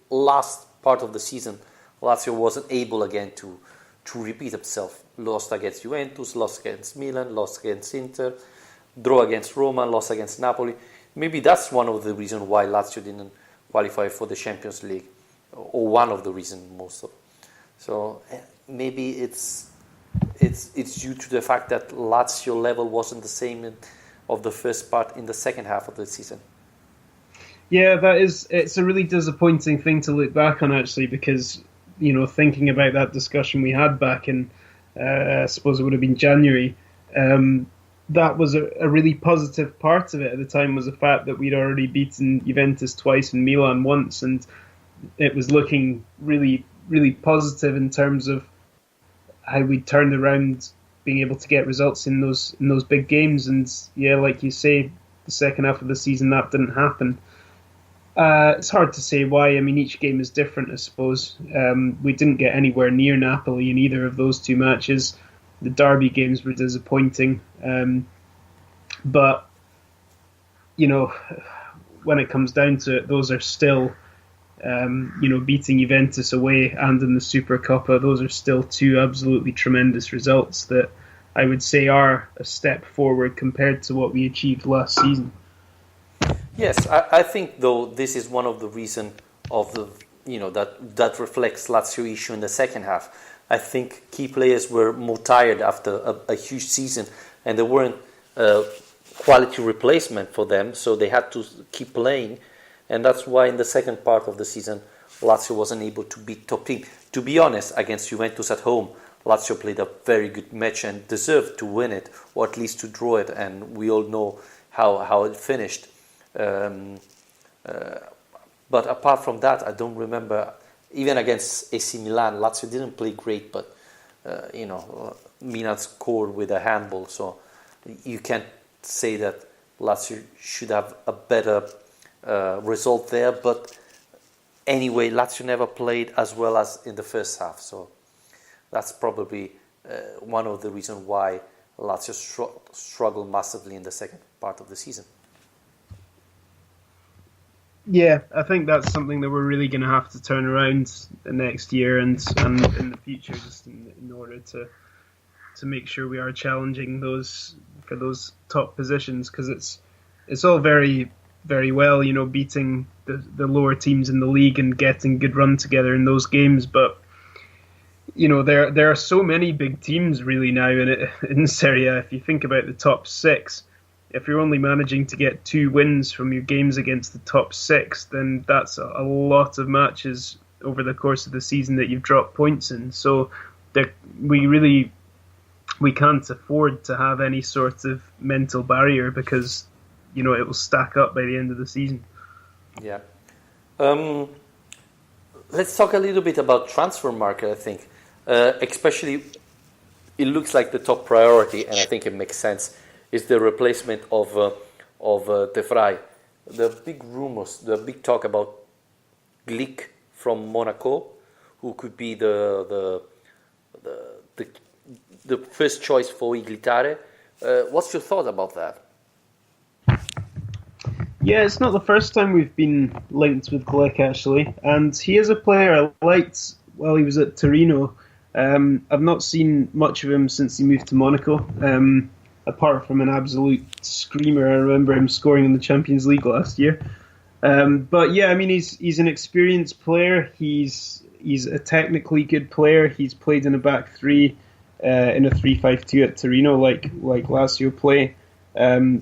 last part of the season, Lazio wasn't able again to repeat itself. Lost against Juventus, lost against Milan, lost against Inter, draw against Roma, lost against Napoli. Maybe that's one of the reasons why Lazio didn't qualify for the Champions League. or one of the reasons most of. So maybe it's due to the fact that Lazio level wasn't the same of the first part in the second half of the season. Yeah, it's a really disappointing thing to look back on, actually, because, thinking about that discussion we had back in, I suppose it would have been January, that was a really positive part of it at the time, was the fact that we'd already beaten Juventus twice and Milan once, and it was looking really, really positive in terms of how we turned around being able to get results in those big games. And yeah, like you say, the second half of the season that didn't happen. It's hard to say why. I mean, each game is different, I suppose. We didn't get anywhere near Napoli in either of those two matches. The derby games were disappointing. But, when it comes down to it, those are still, beating Juventus away and in the Supercoppa, those are still two absolutely tremendous results that I would say are a step forward compared to what we achieved last season. Yes, I think though this is one of the reasons of the that reflects Lazio issue in the second half. I think key players were more tired after a huge season, and there weren't quality replacement for them, so they had to keep playing, and that's why in the second part of the season Lazio wasn't able to beat top team. To be honest, against Juventus at home, Lazio played a very good match and deserved to win it, or at least to draw it, and we all know how it finished. But apart from that, I don't remember. Even against AC Milan, Lazio didn't play great, but Milan scored with a handball, so you can't say that Lazio should have a better result there. But anyway, Lazio never played as well as in the first half, so that's probably one of the reasons why Lazio struggled massively in the second part of the season. Yeah, I think that's something that we're really going to have to turn around next year and in the future, just in order to make sure we are challenging those for those top positions, because it's all very, very well, beating the lower teams in the league and getting good run together in those games, but there are so many big teams really now in Serie A. If you think about the top six, if you're only managing to get 2 wins from your games against the top 6, then that's a lot of matches over the course of the season that you've dropped points in. So we can't afford to have any sort of mental barrier, because it will stack up by the end of the season. Yeah. Let's talk a little bit about transfer market, I think. Especially, it looks like the top priority, and I think it makes sense, is the replacement of De Vrij. The big rumors, the big talk about Glik from Monaco, who could be the first choice for Iglitare. What's your thought about that? Yeah, it's not the first time we've been linked with Glik, actually, and he is a player I liked while he was at Torino. I've not seen much of him since he moved to Monaco. Apart from an absolute screamer, I remember him scoring in the Champions League last year. But yeah, I mean, he's an experienced player. He's a technically good player. He's played in a back three in a 3-5-2 at Torino, like Lazio play.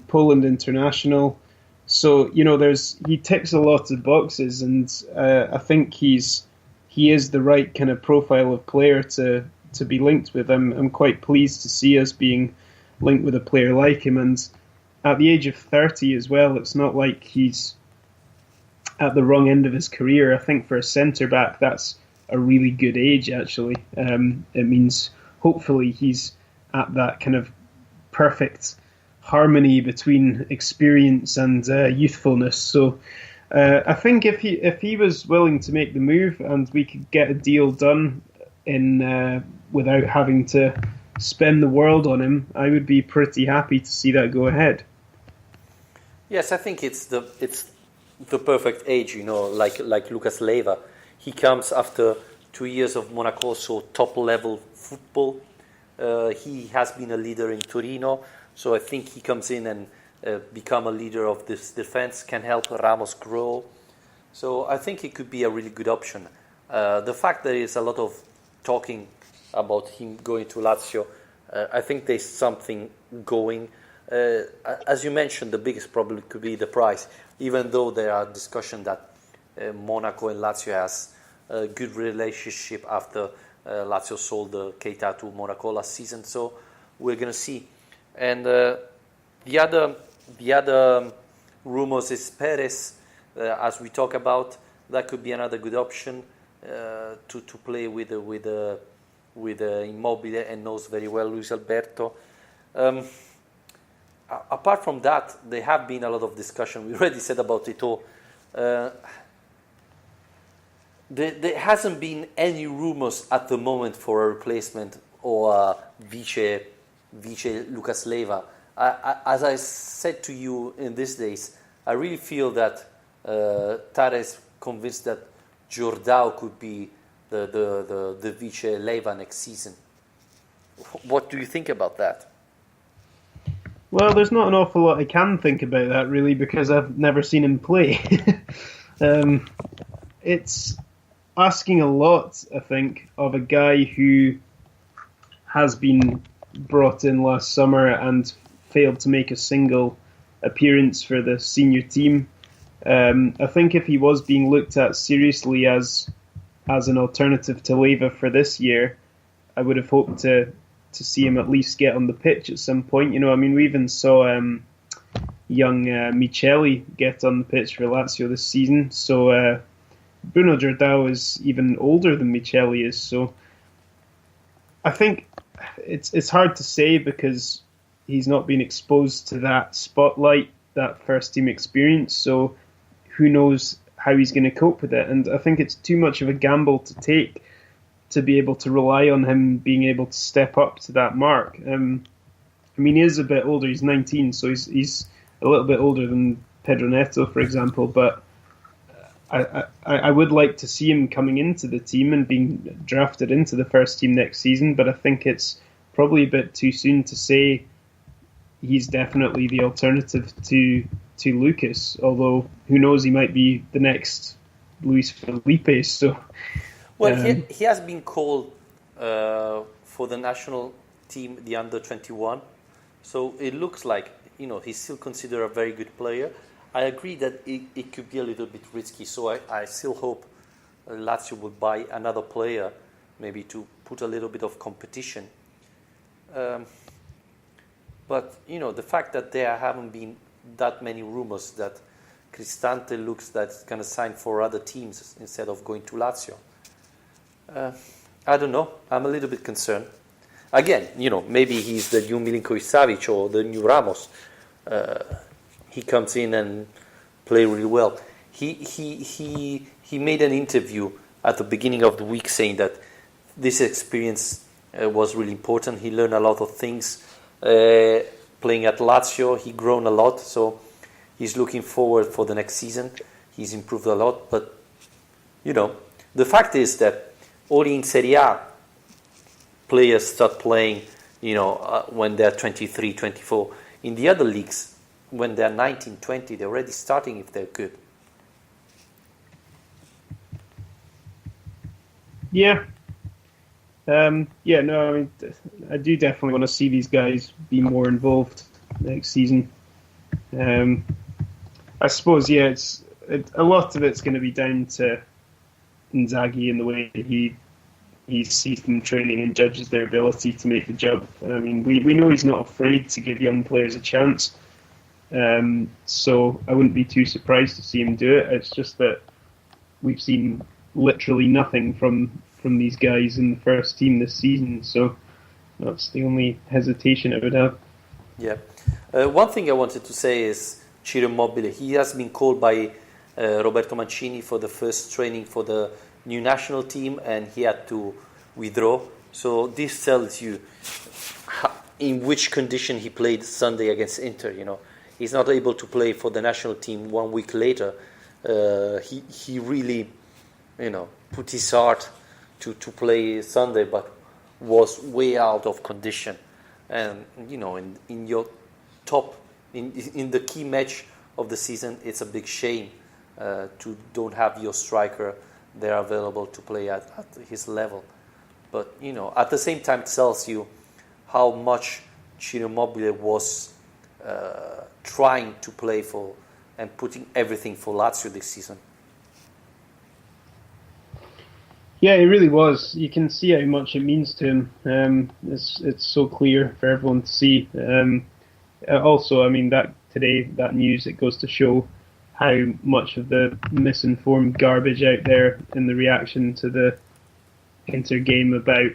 Poland international. So he ticks a lot of boxes, and I think he is the right kind of profile of player to be linked with. I'm quite pleased to see us being linked with a player like him, and at the age of 30 as well, it's not like he's at the wrong end of his career. I think for a centre-back, that's a really good age, actually. It means hopefully he's at that kind of perfect harmony between experience and youthfulness. So I think if he was willing to make the move and we could get a deal done without having to spend the world on him, I would be pretty happy to see that go ahead. Yes, I think it's the perfect age, like Lucas Leiva. He comes after 2 years of Monaco, so top level football. He has been a leader in Torino, so I think he comes in and become a leader of this defense, can help Ramos grow. So I think it could be a really good option. The fact there is a lot of talking about him going to Lazio, I think there's something going. As you mentioned, the biggest problem could be the price, even though there are discussions that Monaco and Lazio has a good relationship after Lazio sold Keita to Monaco last season. So we're going to see. And the other rumors is Perez, as we talk about. That could be another good option to play with Immobile, and knows very well Luis Alberto. Apart from that, there have been a lot of discussion. We already said about Eto'o. There hasn't been any rumors at the moment for a replacement or vice Lucas Leiva. As I said to you in these days, I really feel that Tara is convinced that Jordao could be the vice Leiva next season. What do you think about that? Well, there's not an awful lot I can think about that, really, because I've never seen him play. It's asking a lot, I think, of a guy who has been brought in last summer and failed to make a single appearance for the senior team. I think if he was being looked at seriously as an alternative to Leiva for this year, I would have hoped to see him at least get on the pitch at some point. You know, I mean, we even saw young Micheli get on the pitch for Lazio this season. So Bruno Jordao is even older than Micheli is. So I think it's hard to say because he's not been exposed to that spotlight, that first team experience. So who knows how he's going to cope with it. And I think it's too much of a gamble to take to be able to rely on him being able to step up to that mark. I mean, he is a bit older. He's 19, so he's a little bit older than Pedro Neto, for example. But I would like to see him coming into the team and being drafted into the first team next season. But I think it's probably a bit too soon to say he's definitely the alternative to Lucas. Although, who knows, he might be the next Luis Felipe. So. Well, he has been called for the national team, the under-21. So it looks like, he's still considered a very good player. I agree that it could be a little bit risky. So I still hope Lazio will buy another player, maybe to put a little bit of competition. But, the fact that there haven't been that many rumors that Cristante looks that he's going to sign for other teams instead of going to Lazio. I don't know. I'm a little bit concerned. Again, maybe he's the new Milinkovic-Savic or the new Ramos. He comes in and play really well. He made an interview at the beginning of the week saying that this experience was really important. He learned a lot of things playing at Lazio. He grown a lot, so he's looking forward for the next season. He's improved a lot, but the fact is that only in Serie A, players start playing, when they're 23, 24. In the other leagues, when they're 19, 20, they're already starting if they're good. Yeah. I mean, I do definitely want to see these guys be more involved next season. I suppose, a lot of it's going to be down to Inzaghi and the way he sees them training and judges their ability to make the jump. I mean, we know he's not afraid to give young players a chance, so I wouldn't be too surprised to see him do it. It's just that we've seen literally nothing from these guys in the first team this season, so that's the only hesitation I would have. Yeah. One thing I wanted to say is Ciro Immobile. He has been called by Roberto Mancini for the first training for the new national team, and he had to withdraw. So this tells you in which condition he played Sunday against Inter. He's not able to play for the national team 1 week later. He really, put his heart to play Sunday, but was way out of condition. And in your top in the key match of the season, it's a big shame to don't have your striker they're available to play at his level. But, at the same time, it tells you how much Ciro Immobile was trying to play for and putting everything for Lazio this season. Yeah, it really was. You can see how much it means to him. It's so clear for everyone to see. Also, that news, it goes to show how much of the misinformed garbage out there in the reaction to the Inter game about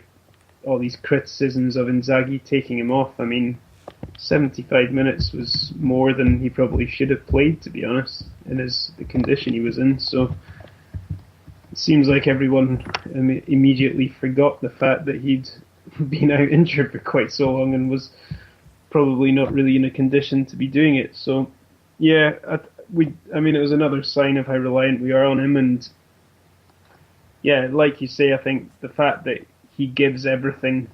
all these criticisms of Inzaghi taking him off. 75 minutes was more than he probably should have played, to be honest, in the condition he was in. So it seems like everyone immediately forgot the fact that he'd been out injured for quite so long and was probably not really in a condition to be doing it. So, yeah, it was another sign of how reliant we are on him. And, yeah, like you say, I think the fact that he gives everything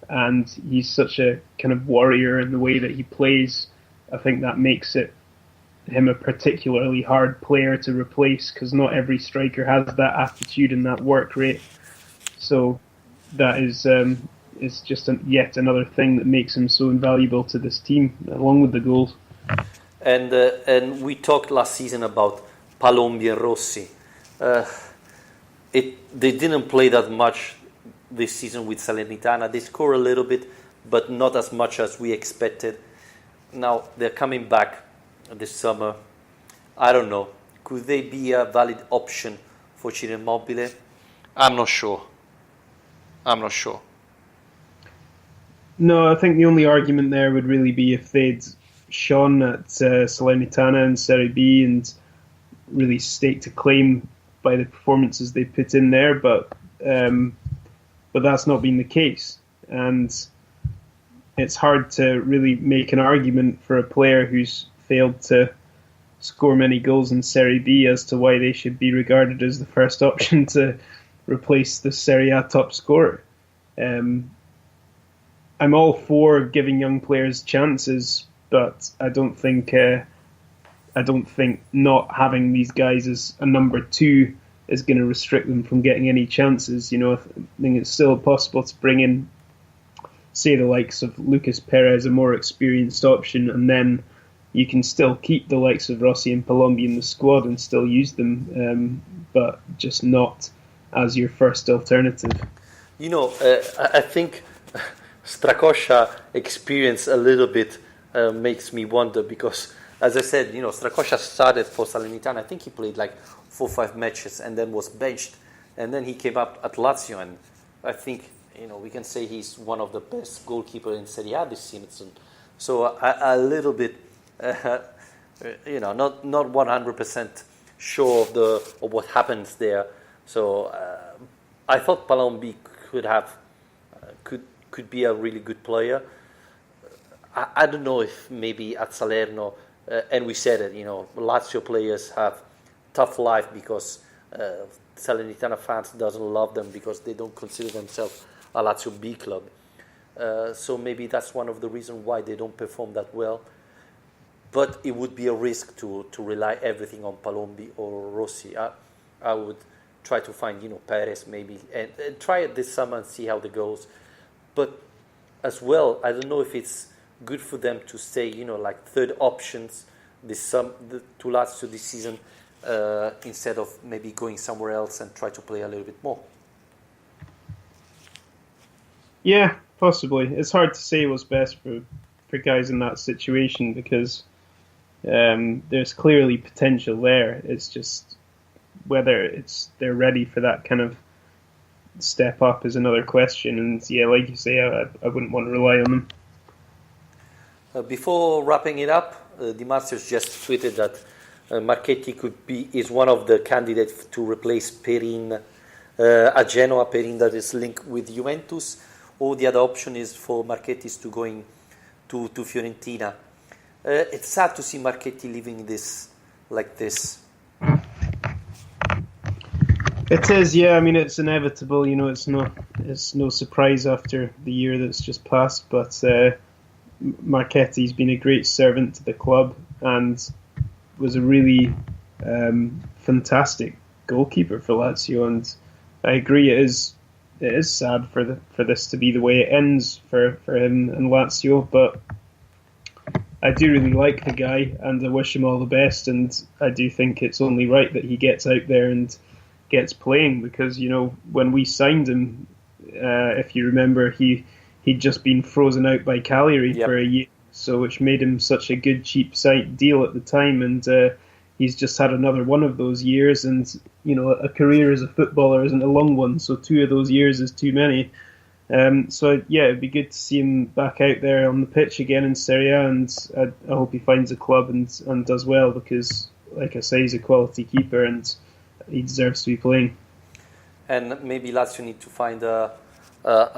and he's such a kind of warrior in the way that he plays, I think that makes him a particularly hard player to replace, because not every striker has that attitude and that work rate. So that is just yet another thing that makes him so invaluable to this team, along with the goals. And we talked last season about Palombi and Rossi. They didn't play that much this season with Salernitana. They score a little bit, but not as much as we expected. Now they're coming back this summer. I don't know. Could they be a valid option for Ciro Immobile? I'm not sure. No, I think the only argument there would really be if they'd shone at Salernitana and Serie B and really staked a claim by the performances they put in there, but that's not been the case. And it's hard to really make an argument for a player who's failed to score many goals in Serie B as to why they should be regarded as the first option to replace the Serie A top scorer. I'm all for giving young players chances, but I don't think not having these guys as a number two is going to restrict them from getting any chances. I think it's still possible to bring in, say, the likes of Lucas Perez, a more experienced option, and then you can still keep the likes of Rossi and Palombi in the squad and still use them, but just not as your first alternative. I think Strakosha experience a little bit makes me wonder, because, as I said, Strakosha started for Salernitana. I think he played like 4 or 5 matches and then was benched, and then he came up at Lazio, and I think we can say he's one of the best goalkeepers in Serie A this season. So a little bit, not 100% sure of what happens there. So I thought Palombi could be a really good player. I don't know if maybe at Salerno, and we said it, Lazio players have tough life because Salernitana fans doesn't love them because they don't consider themselves a Lazio B club. So maybe that's one of the reasons why they don't perform that well. But it would be a risk to rely everything on Palombi or Rossi. I would try to find Perez maybe and try it this summer and see how it goes. But as well, I don't know if it's good for them to stay like third options to Lazio this season instead of maybe going somewhere else and try to play a little bit more. Yeah, possibly. It's hard to say what's best for guys in that situation, because there's clearly potential there. It's just whether they're ready for that kind of step up is another question. And yeah, like you say, I wouldn't want to rely on them. Before wrapping it up, Di Marzios just tweeted that Marchetti is one of the candidates to replace Perin at Genoa. Perin that is linked with Juventus, or the other option is for Marchetti to going to Fiorentina. It's sad to see Marchetti leaving this like this. It is, yeah. I mean, it's inevitable. It's no surprise after the year that's just passed. But Marchetti's been a great servant to the club and was a really fantastic goalkeeper for Lazio, and I agree it is sad for this to be the way it ends for him and Lazio, but I do really like the guy and I wish him all the best, and I do think it's only right that he gets out there and gets playing, because when we signed him, if you remember, he'd just been frozen out by Cagliari for a year, so which made him such a good cheap deal at the time, and he's just had another one of those years, and a career as a footballer isn't a long one, so 2 of those years is too many. So yeah, it'd be good to see him back out there on the pitch again in Serie A, and I hope he finds a club and does well, because like I say, he's a quality keeper and he deserves to be playing. And maybe Lazio need to find a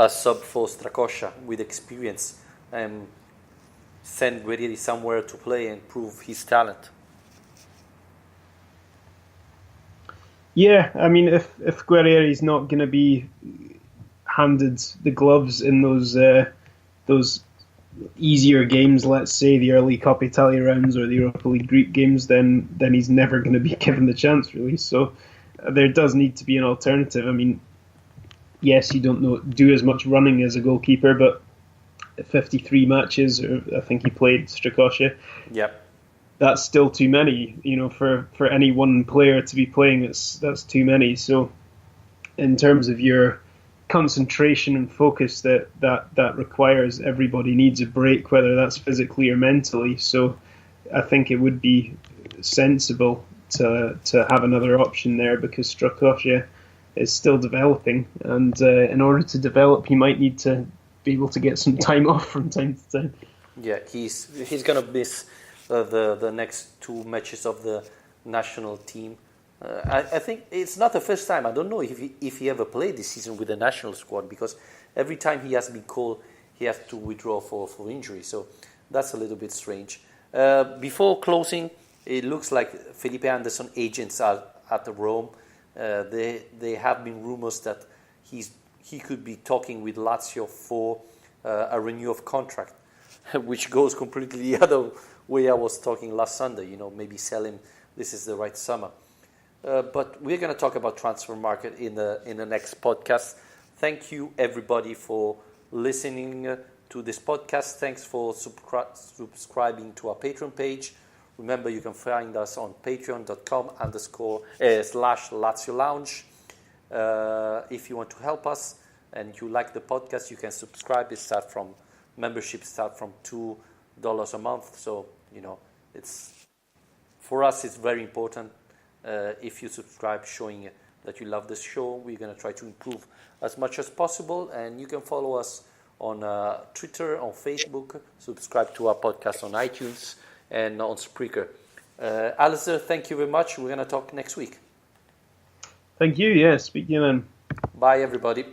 sub for Strakosha with experience and send Guerrieri somewhere to play and prove his talent. Yeah, I mean, if Guerrieri's not going to be handed the gloves in those easier games, let's say the early Coppa Italia rounds or the Europa League Greek games, then he's never going to be given the chance, really. So there does need to be an alternative. I mean, yes, you don't do as much running as a goalkeeper, but 53 matches, or I think he played, Strakosha. Yep. That's still too many, for any one player to be playing. That's too many. So in terms of your concentration and focus that requires, everybody needs a break, whether that's physically or mentally. So I think it would be sensible to have another option there, because Strakosha is still developing, and in order to develop, he might need to be able to get some time off from time to time. Yeah, he's gonna miss the next 2 matches of the national team. I think it's not the first time. I don't know if he ever played this season with the national squad, because every time he has been called, he has to withdraw for injury. So that's a little bit strange. Before closing, it looks like Felipe Anderson agents are at Rome. They have been rumors that he could be talking with Lazio for a renewal of contract, which goes completely the other way I was talking last Sunday. Maybe sell him. This is the right summer. But we're going to talk about transfer market in the next podcast. Thank you, everybody, for listening to this podcast. Thanks for subscribing to our Patreon page. Remember, you can find us on patreon.com/Lazio Lounge. If you want to help us and you like the podcast, you can subscribe. Memberships start from $2 a month. So, for us, it's very important. If you subscribe, showing that you love this show, we're going to try to improve as much as possible. And you can follow us on Twitter, on Facebook, subscribe to our podcast on iTunes and on Spreaker. Alistair, thank you very much. We're going to talk next week. Thank you. Yeah, speak to you then. Bye, everybody.